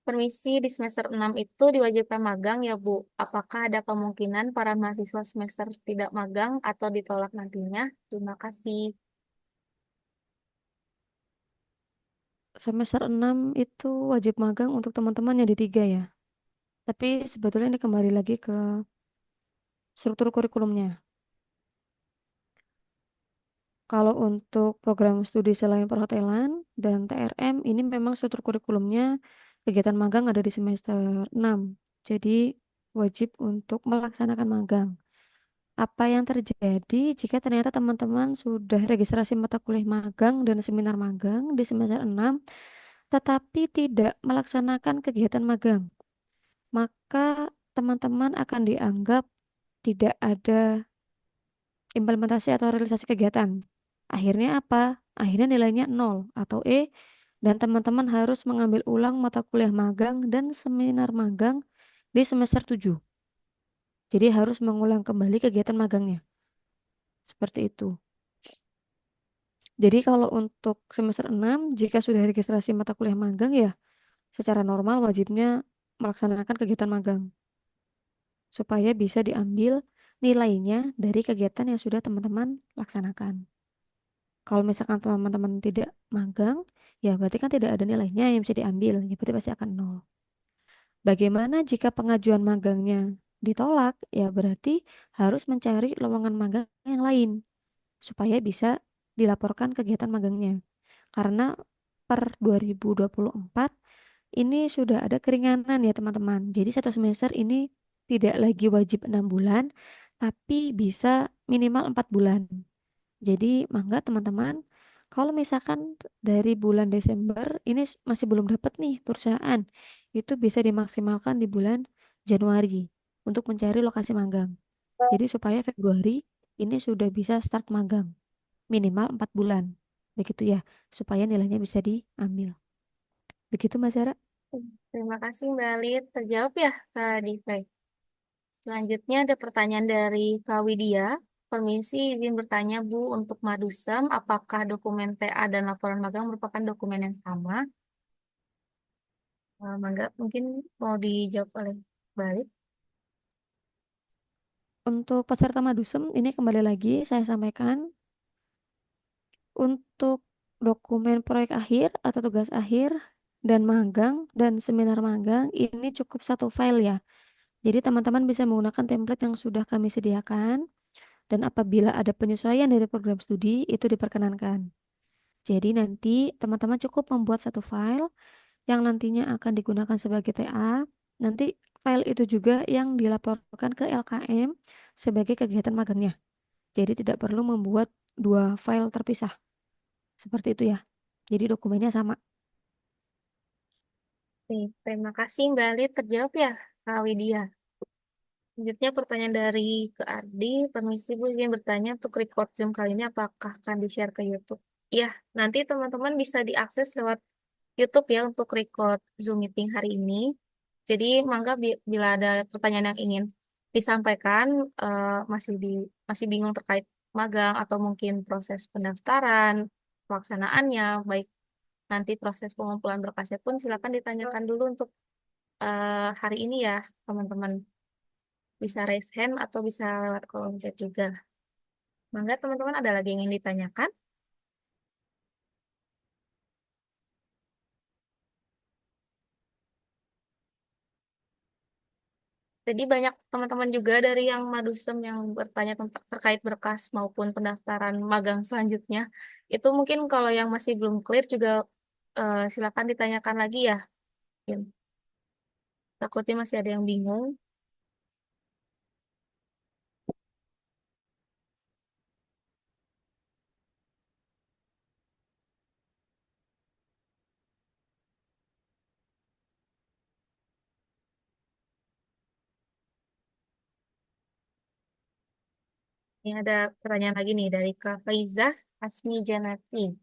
Permisi, di semester 6 itu diwajibkan magang ya Bu. Apakah ada kemungkinan para mahasiswa semester tidak magang atau ditolak nantinya? Terima kasih. Semester 6 itu wajib magang untuk teman-teman yang D3 ya. Tapi sebetulnya ini kembali lagi ke struktur kurikulumnya. Kalau untuk program studi selain perhotelan dan TRM ini memang struktur kurikulumnya kegiatan magang ada di semester 6. Jadi wajib untuk melaksanakan magang. Apa yang terjadi jika ternyata teman-teman sudah registrasi mata kuliah magang dan seminar magang di semester 6 tetapi tidak melaksanakan kegiatan magang? Maka teman-teman akan dianggap tidak ada implementasi atau realisasi kegiatan. Akhirnya apa? Akhirnya nilainya 0 atau E dan teman-teman harus mengambil ulang mata kuliah magang dan seminar magang di semester 7. Jadi harus mengulang kembali kegiatan magangnya. Seperti itu. Jadi kalau untuk semester 6 jika sudah registrasi mata kuliah magang ya secara normal wajibnya melaksanakan kegiatan magang supaya bisa diambil nilainya dari kegiatan yang sudah teman-teman laksanakan. Kalau misalkan teman-teman tidak magang, ya berarti kan tidak ada nilainya yang bisa diambil, ya berarti pasti akan nol. Bagaimana jika pengajuan magangnya ditolak? Ya berarti harus mencari lowongan magang yang lain supaya bisa dilaporkan kegiatan magangnya. Karena per 2024 ini sudah ada keringanan ya teman-teman. Jadi satu semester ini tidak lagi wajib 6 bulan, tapi bisa minimal 4 bulan. Jadi, mangga teman-teman, kalau misalkan dari bulan Desember ini masih belum dapat nih perusahaan, itu bisa dimaksimalkan di bulan Januari untuk mencari lokasi magang. Jadi supaya Februari ini sudah bisa start magang minimal 4 bulan. Begitu ya, supaya nilainya bisa diambil. Begitu Mas Zara. Terima kasih Mbak Lid. Terjawab ya Kak Divai. Selanjutnya ada pertanyaan dari Kak Widya. Permisi izin bertanya Bu, untuk Madusem, apakah dokumen TA dan laporan magang merupakan dokumen yang sama? Mangga, mungkin mau dijawab oleh Mbak Lid. Untuk peserta Madusem ini kembali lagi saya sampaikan untuk dokumen proyek akhir atau tugas akhir dan magang dan seminar magang ini cukup satu file ya. Jadi teman-teman bisa menggunakan template yang sudah kami sediakan dan apabila ada penyesuaian dari program studi itu diperkenankan. Jadi nanti teman-teman cukup membuat satu file yang nantinya akan digunakan sebagai TA. Nanti file itu juga yang dilaporkan ke LKM sebagai kegiatan magangnya. Jadi tidak perlu membuat dua file terpisah. Seperti itu ya. Jadi dokumennya sama. Oke, terima kasih Mbak Lid. Terjawab ya Kak Widya. Selanjutnya pertanyaan dari Kak Ardi. Permisi Bu, izin bertanya untuk record Zoom kali ini apakah akan di-share ke YouTube? Ya, nanti teman-teman bisa diakses lewat YouTube ya untuk record Zoom meeting hari ini. Jadi mangga bila ada pertanyaan yang ingin disampaikan, masih bingung terkait magang atau mungkin proses pendaftaran, pelaksanaannya, baik nanti proses pengumpulan berkasnya pun silakan ditanyakan dulu untuk hari ini ya teman-teman. Bisa raise hand atau bisa lewat kolom chat juga. Mangga teman-teman ada lagi yang ingin ditanyakan? Jadi banyak teman-teman juga dari yang Madusem yang bertanya tentang terkait berkas maupun pendaftaran magang selanjutnya. Itu mungkin kalau yang masih belum clear juga silakan ditanyakan lagi ya. Mungkin. Takutnya masih ada yang bingung. Ini ada pertanyaan lagi nih dari Kak Faizah Asmi Janati.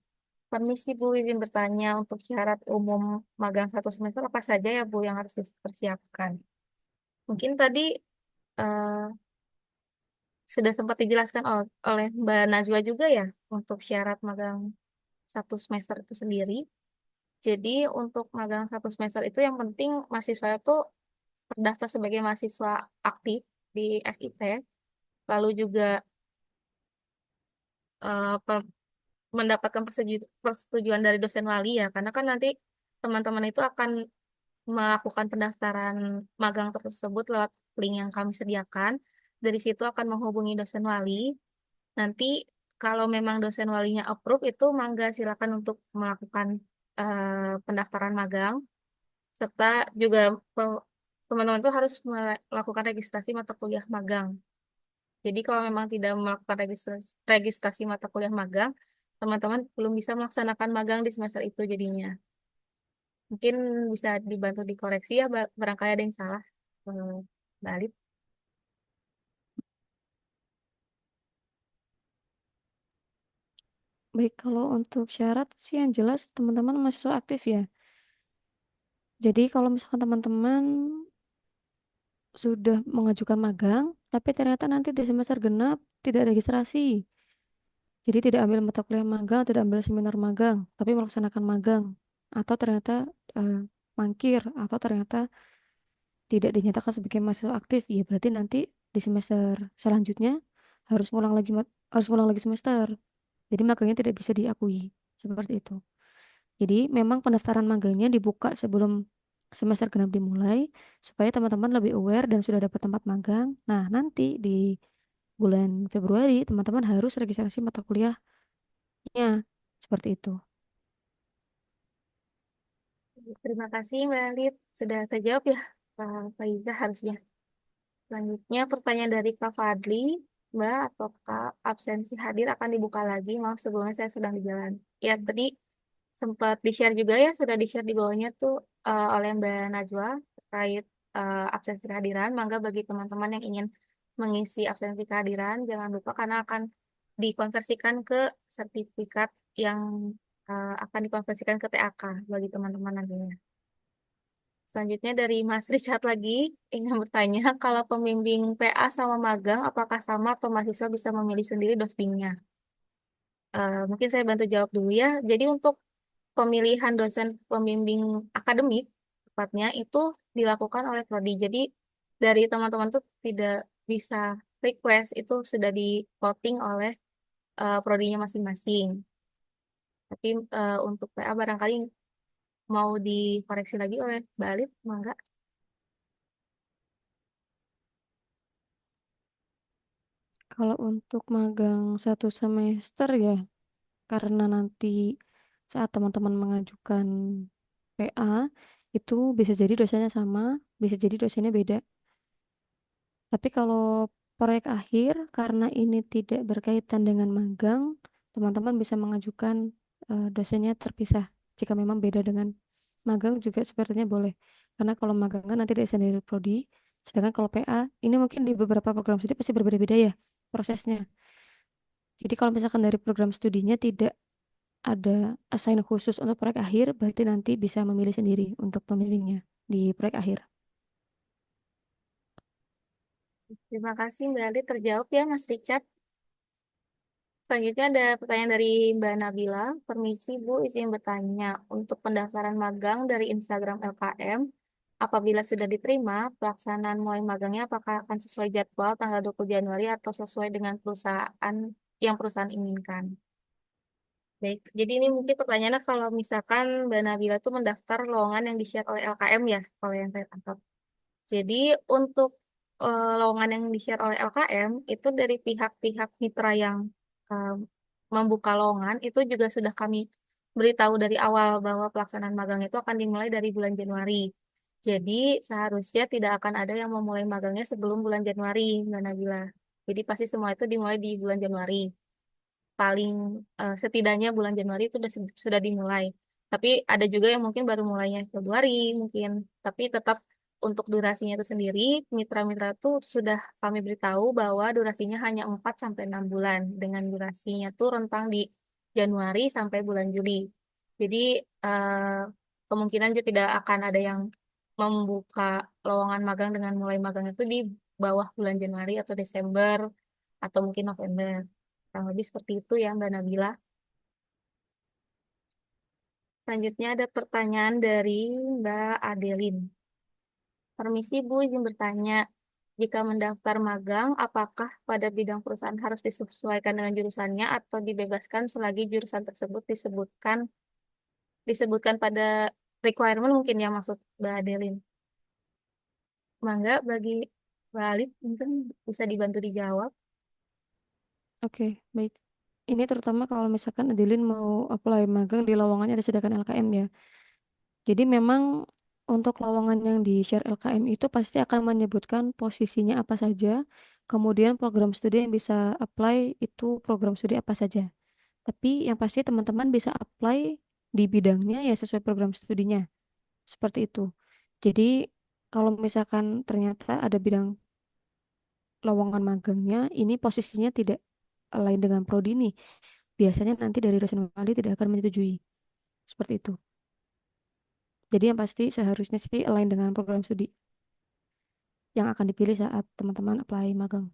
Permisi Bu, izin bertanya untuk syarat umum magang 1 semester apa saja ya Bu yang harus dipersiapkan? Mungkin tadi eh, sudah sempat dijelaskan oleh Mbak Najwa juga ya untuk syarat magang 1 semester itu sendiri. Jadi untuk magang 1 semester itu yang penting mahasiswa itu terdaftar sebagai mahasiswa aktif di FIT, lalu juga eh, per- mendapatkan persetujuan dari dosen wali ya, karena kan nanti teman-teman itu akan melakukan pendaftaran magang tersebut lewat link yang kami sediakan. Dari situ akan menghubungi dosen wali. Nanti kalau memang dosen walinya approve itu mangga silakan untuk melakukan pendaftaran magang serta juga teman-teman itu harus melakukan registrasi mata kuliah magang. Jadi kalau memang tidak melakukan registrasi mata kuliah magang, teman-teman belum bisa melaksanakan magang di semester itu jadinya. Mungkin bisa dibantu dikoreksi ya, barangkali ada yang salah. Eh, Mbak Alif. Baik, kalau untuk syarat sih yang jelas teman-teman mahasiswa aktif ya. Jadi kalau misalkan teman-teman sudah mengajukan magang, tapi ternyata nanti di semester genap tidak registrasi. Jadi tidak ambil mata kuliah magang, tidak ambil seminar magang, tapi melaksanakan magang. Atau ternyata eh, mangkir, atau ternyata tidak dinyatakan sebagai mahasiswa aktif, ya berarti nanti di semester selanjutnya harus ngulang lagi semester. Jadi magangnya tidak bisa diakui. Seperti itu. Jadi memang pendaftaran magangnya dibuka sebelum semester genap dimulai supaya teman-teman lebih aware dan sudah dapat tempat magang. Nah, nanti di bulan Februari teman-teman harus registrasi mata kuliahnya. Seperti itu. Terima kasih Mbak Alif. Sudah terjawab ya, Pak Faiza harusnya. Selanjutnya pertanyaan dari Kak Fadli. Mbak, apakah absensi hadir akan dibuka lagi? Maaf sebelumnya saya sedang di jalan. Ya, tadi sempat di-share juga ya, sudah di-share di bawahnya tuh oleh Mbak Najwa terkait absensi kehadiran. Mangga bagi teman-teman yang ingin mengisi absensi kehadiran, jangan lupa karena akan dikonversikan ke sertifikat yang akan dikonversikan ke TAK bagi teman-teman nantinya. Selanjutnya dari Mas Richard lagi ingin bertanya, kalau pembimbing PA sama magang, apakah sama atau mahasiswa bisa memilih sendiri dosbingnya? Mungkin saya bantu jawab dulu ya. Jadi untuk pemilihan dosen pembimbing akademik, tepatnya itu dilakukan oleh prodi. Jadi dari teman-teman tuh tidak bisa request, itu sudah di voting oleh prodinya masing-masing. Tapi untuk PA barangkali mau dikoreksi lagi oleh Mbak Alif, mangga. Kalau untuk magang 1 semester ya, karena nanti saat teman-teman mengajukan PA, itu bisa jadi dosennya sama, bisa jadi dosennya beda. Tapi kalau proyek akhir, karena ini tidak berkaitan dengan magang, teman-teman bisa mengajukan dosennya terpisah. Jika memang beda dengan magang juga sepertinya boleh. Karena kalau magang kan nanti desain dari prodi, sedangkan kalau PA, ini mungkin di beberapa program studi pasti berbeda-beda ya prosesnya. Jadi kalau misalkan dari program studinya tidak ada assign khusus untuk proyek akhir, berarti nanti bisa memilih sendiri untuk pembimbingnya di proyek akhir. Terima kasih Mbak Alif, terjawab ya Mas Richard. Selanjutnya ada pertanyaan dari Mbak Nabila. Permisi Bu, izin bertanya. Untuk pendaftaran magang dari Instagram LKM, apabila sudah diterima, pelaksanaan mulai magangnya apakah akan sesuai jadwal tanggal 20 Januari atau sesuai dengan perusahaan yang perusahaan inginkan? Baik, jadi ini mungkin pertanyaannya kalau misalkan Mbak Nabila itu mendaftar lowongan yang di-share oleh LKM ya, kalau yang saya tangkap. Jadi untuk lowongan yang di-share oleh LKM itu dari pihak-pihak mitra yang eh, membuka lowongan itu juga sudah kami beritahu dari awal bahwa pelaksanaan magang itu akan dimulai dari bulan Januari. Jadi seharusnya tidak akan ada yang memulai magangnya sebelum bulan Januari, Mbak Nabila. Jadi pasti semua itu dimulai di bulan Januari, paling setidaknya bulan Januari itu sudah dimulai. Tapi ada juga yang mungkin baru mulainya Februari mungkin. Tapi tetap untuk durasinya itu sendiri, mitra-mitra itu sudah kami beritahu bahwa durasinya hanya 4 sampai 6 bulan dengan durasinya tuh rentang di Januari sampai bulan Juli. Jadi kemungkinan juga tidak akan ada yang membuka lowongan magang dengan mulai magang itu di bawah bulan Januari atau Desember atau mungkin November. Kurang lebih seperti itu ya Mbak Nabila. Selanjutnya ada pertanyaan dari Mbak Adelin. Permisi Bu, izin bertanya. Jika mendaftar magang, apakah pada bidang perusahaan harus disesuaikan dengan jurusannya atau dibebaskan selagi jurusan tersebut disebutkan pada requirement mungkin ya maksud Mbak Adelin. Mangga bagi Mbak Alif mungkin bisa dibantu dijawab. Oke, baik. Ini terutama kalau misalkan Adeline mau apply magang di lowongannya disediakan LKM ya. Jadi memang untuk lowongan yang di share LKM itu pasti akan menyebutkan posisinya apa saja, kemudian program studi yang bisa apply itu program studi apa saja. Tapi yang pasti teman-teman bisa apply di bidangnya ya sesuai program studinya. Seperti itu. Jadi kalau misalkan ternyata ada bidang lowongan magangnya, ini posisinya tidak lain dengan prodi nih. Biasanya nanti dari dosen wali tidak akan menyetujui. Seperti itu. Jadi yang pasti seharusnya sih align dengan program studi yang akan dipilih saat teman-teman apply magang.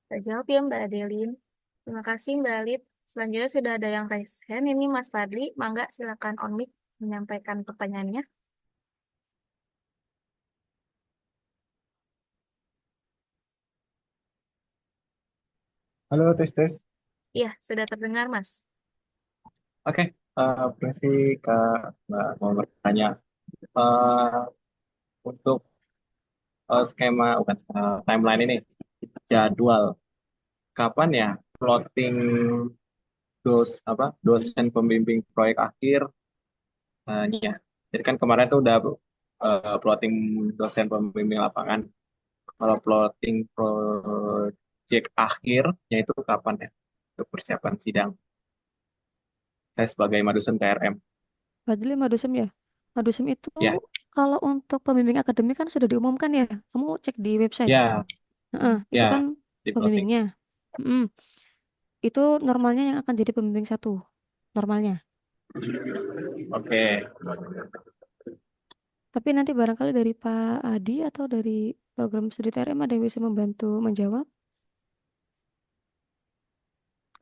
Terjawab ya Mbak Adelin. Terima kasih Mbak Alif. Selanjutnya sudah ada yang raise hand. Ini Mas Fadli. Mangga silakan on mic menyampaikan pertanyaannya. Halo, tes tes. Iya, sudah terdengar Mas. Oke, permisi Kak, Mbak mau bertanya. Eh, untuk skema, bukan timeline ini, jadwal kapan ya plotting dosen pembimbing proyek akhir ya. Jadi kan kemarin tuh udah plotting dosen pembimbing lapangan. Kalau plotting objek akhir, yaitu kapan ya, untuk persiapan sidang. Saya sebagai Madusen TRM. Fadli Madusem ya. Madusem itu Ya, kalau untuk pembimbing akademik kan sudah diumumkan ya. Kamu cek di website. ya, Heeh, itu kan ya, di closing. pembimbingnya. Mm, itu normalnya yang akan jadi pembimbing satu. Normalnya. Oke. Tapi nanti barangkali dari Pak Adi atau dari program studi TRM ada yang bisa membantu menjawab.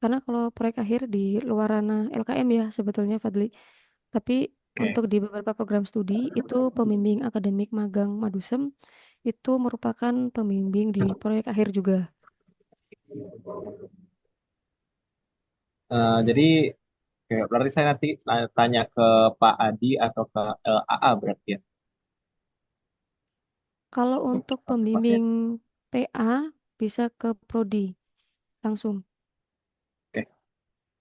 Karena kalau proyek akhir di luar ranah LKM ya sebetulnya Fadli. Tapi Oke. untuk di beberapa program studi itu pembimbing akademik magang Madusem itu merupakan pembimbing di proyek akhir juga. Jadi oke, berarti saya nanti tanya ke Pak Adi atau ke LAA berarti ya, Kalau untuk untuk konfirmasi ya. pembimbing PA bisa ke Prodi langsung. Oke,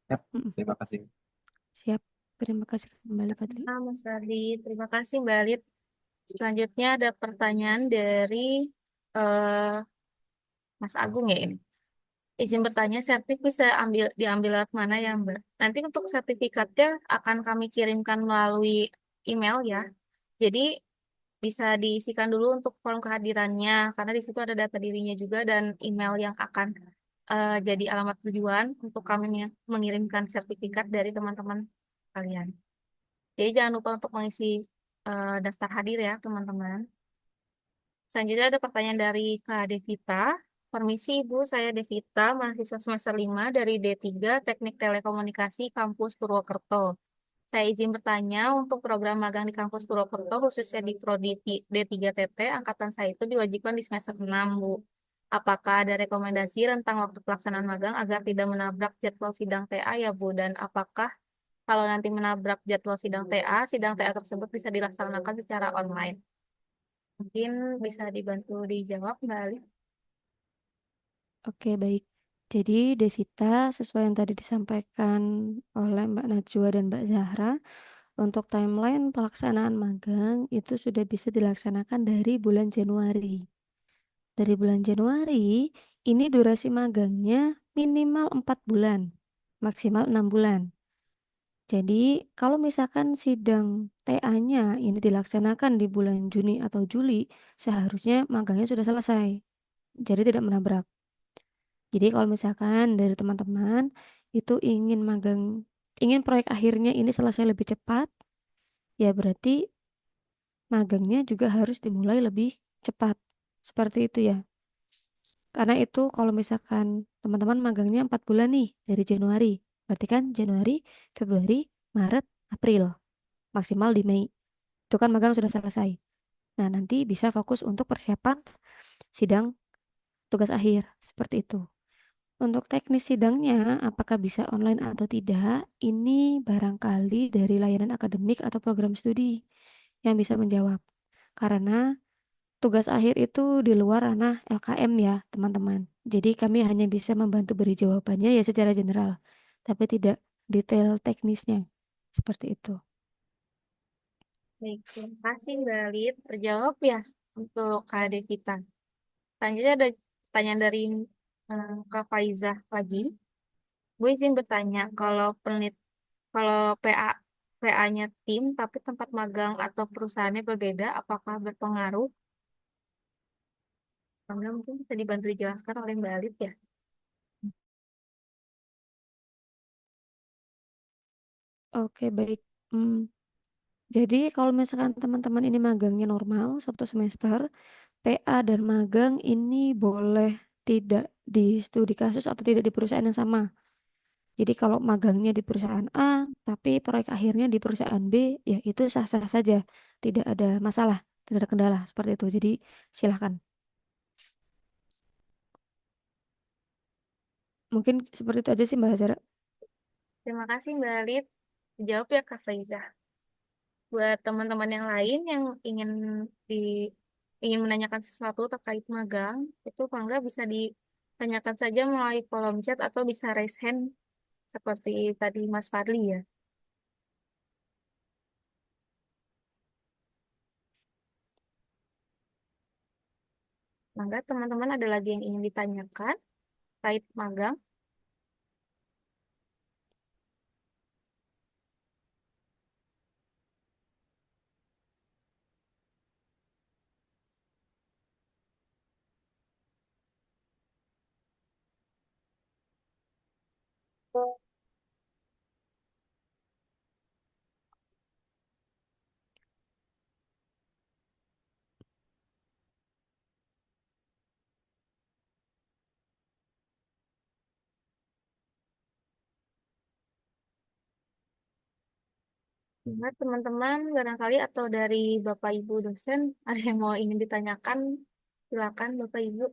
siap. Mm-mm. Terima kasih. Siap. Terima kasih kembali Fadli. Sama Mas Fadli. Terima kasih Mbak Lid. Selanjutnya ada pertanyaan dari eh, Mas Agung ya ini. Izin bertanya, sertif bisa diambil lewat mana ya Mbak? Nanti untuk sertifikatnya akan kami kirimkan melalui email ya. Jadi bisa diisikan dulu untuk form kehadirannya, karena di situ ada data dirinya juga dan email yang akan jadi alamat tujuan untuk kami mengirimkan sertifikat dari teman-teman sekalian. Jadi jangan lupa untuk mengisi daftar hadir ya teman-teman. Selanjutnya ada pertanyaan dari Kak Devita. Permisi Ibu, saya Devita, mahasiswa semester 5 dari D3 Teknik Telekomunikasi Kampus Purwokerto. Saya izin bertanya untuk program magang di Kampus Purwokerto, khususnya di Prodi D3TT, angkatan saya itu diwajibkan di semester 6, Bu. Apakah ada rekomendasi rentang waktu pelaksanaan magang agar tidak menabrak jadwal sidang TA ya, Bu? Dan apakah kalau nanti menabrak jadwal sidang TA tersebut bisa dilaksanakan secara online? Mungkin bisa dibantu dijawab, Mbak Ali. Oke, baik. Jadi Devita, sesuai yang tadi disampaikan oleh Mbak Najwa dan Mbak Zahra, untuk timeline pelaksanaan magang itu sudah bisa dilaksanakan dari bulan Januari. Dari bulan Januari, ini durasi magangnya minimal 4 bulan, maksimal 6 bulan. Jadi, kalau misalkan sidang TA-nya ini dilaksanakan di bulan Juni atau Juli, seharusnya magangnya sudah selesai. Jadi tidak menabrak. Jadi kalau misalkan dari teman-teman itu ingin magang, ingin proyek akhirnya ini selesai lebih cepat, ya berarti magangnya juga harus dimulai lebih cepat. Seperti itu ya. Karena itu kalau misalkan teman-teman magangnya 4 bulan nih dari Januari. Berarti kan Januari, Februari, Maret, April. Maksimal di Mei. Itu kan magang sudah selesai. Nah, nanti bisa fokus untuk persiapan sidang tugas akhir. Seperti itu. Untuk teknis sidangnya, apakah bisa online atau tidak, ini barangkali dari layanan akademik atau program studi yang bisa menjawab. Karena tugas akhir itu di luar ranah LKM ya, teman-teman. Jadi kami hanya bisa membantu beri jawabannya ya secara general, tapi tidak detail teknisnya. Seperti itu. Baik, terima kasih Mbak Lid. Terjawab ya untuk Kak Devita. Selanjutnya ada pertanyaan dari Kak Faizah lagi. Bu izin bertanya, kalau PA-nya tim tapi tempat magang atau perusahaannya berbeda, apakah berpengaruh? Enggak, mungkin bisa dibantu dijelaskan oleh Mbak Lid ya. Oke, baik. Hmm, Jadi kalau misalkan teman-teman ini magangnya normal, 1 semester, PA dan magang ini boleh tidak di studi kasus atau tidak di perusahaan yang sama. Jadi kalau magangnya di perusahaan A, tapi proyek akhirnya di perusahaan B, ya itu sah-sah saja. Tidak ada masalah, tidak ada kendala seperti itu. Jadi silahkan. Mungkin seperti itu aja sih Mbak Zara. Terima kasih Mbak Lid. Jawab ya Kak Faizah. Buat teman-teman yang lain yang di ingin menanyakan sesuatu terkait magang, itu Mangga bisa ditanyakan saja melalui kolom chat atau bisa raise hand seperti tadi Mas Fadli ya. Mangga teman-teman ada lagi yang ingin ditanyakan? terkait magang. Nah, teman-teman, barangkali atau dari Bapak Ibu dosen ada yang mau ingin ditanyakan, silakan Bapak Ibu.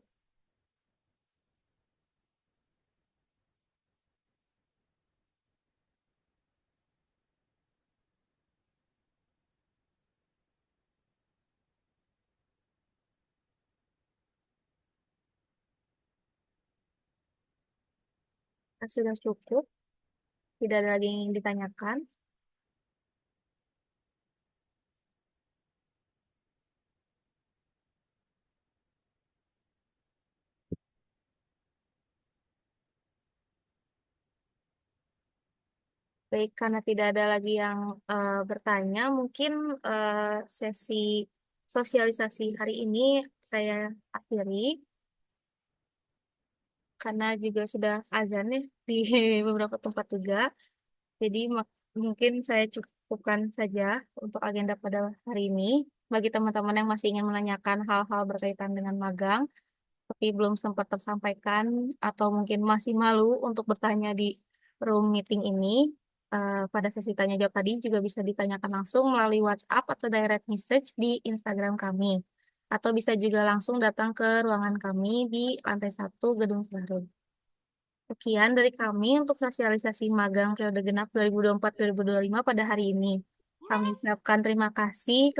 Sudah cukup, tidak ada lagi yang ingin ditanyakan. Baik, karena tidak ada lagi yang bertanya, mungkin eh, sesi sosialisasi hari ini saya akhiri, karena juga sudah azan ya di beberapa tempat juga. Jadi mungkin saya cukupkan saja untuk agenda pada hari ini. Bagi teman-teman yang masih ingin menanyakan hal-hal berkaitan dengan magang, tapi belum sempat tersampaikan atau mungkin masih malu untuk bertanya di room meeting ini, pada sesi tanya jawab tadi juga bisa ditanyakan langsung melalui WhatsApp atau direct message di Instagram kami. Atau bisa juga langsung datang ke ruangan kami di lantai 1 Gedung Selarung. Sekian dari kami untuk sosialisasi magang periode genap 2024-2025 pada hari ini. Kami ucapkan terima kasih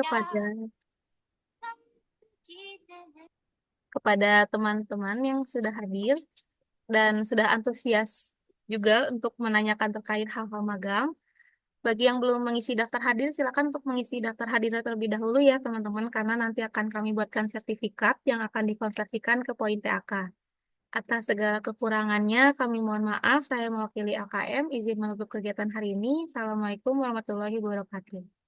kepada teman-teman yang sudah hadir dan sudah antusias juga untuk menanyakan terkait hal-hal magang. Bagi yang belum mengisi daftar hadir, silakan untuk mengisi daftar hadir terlebih dahulu ya teman-teman, karena nanti akan kami buatkan sertifikat yang akan dikonversikan ke poin TAK. Atas segala kekurangannya, kami mohon maaf. Saya mewakili AKM, izin menutup kegiatan hari ini. Assalamualaikum warahmatullahi wabarakatuh.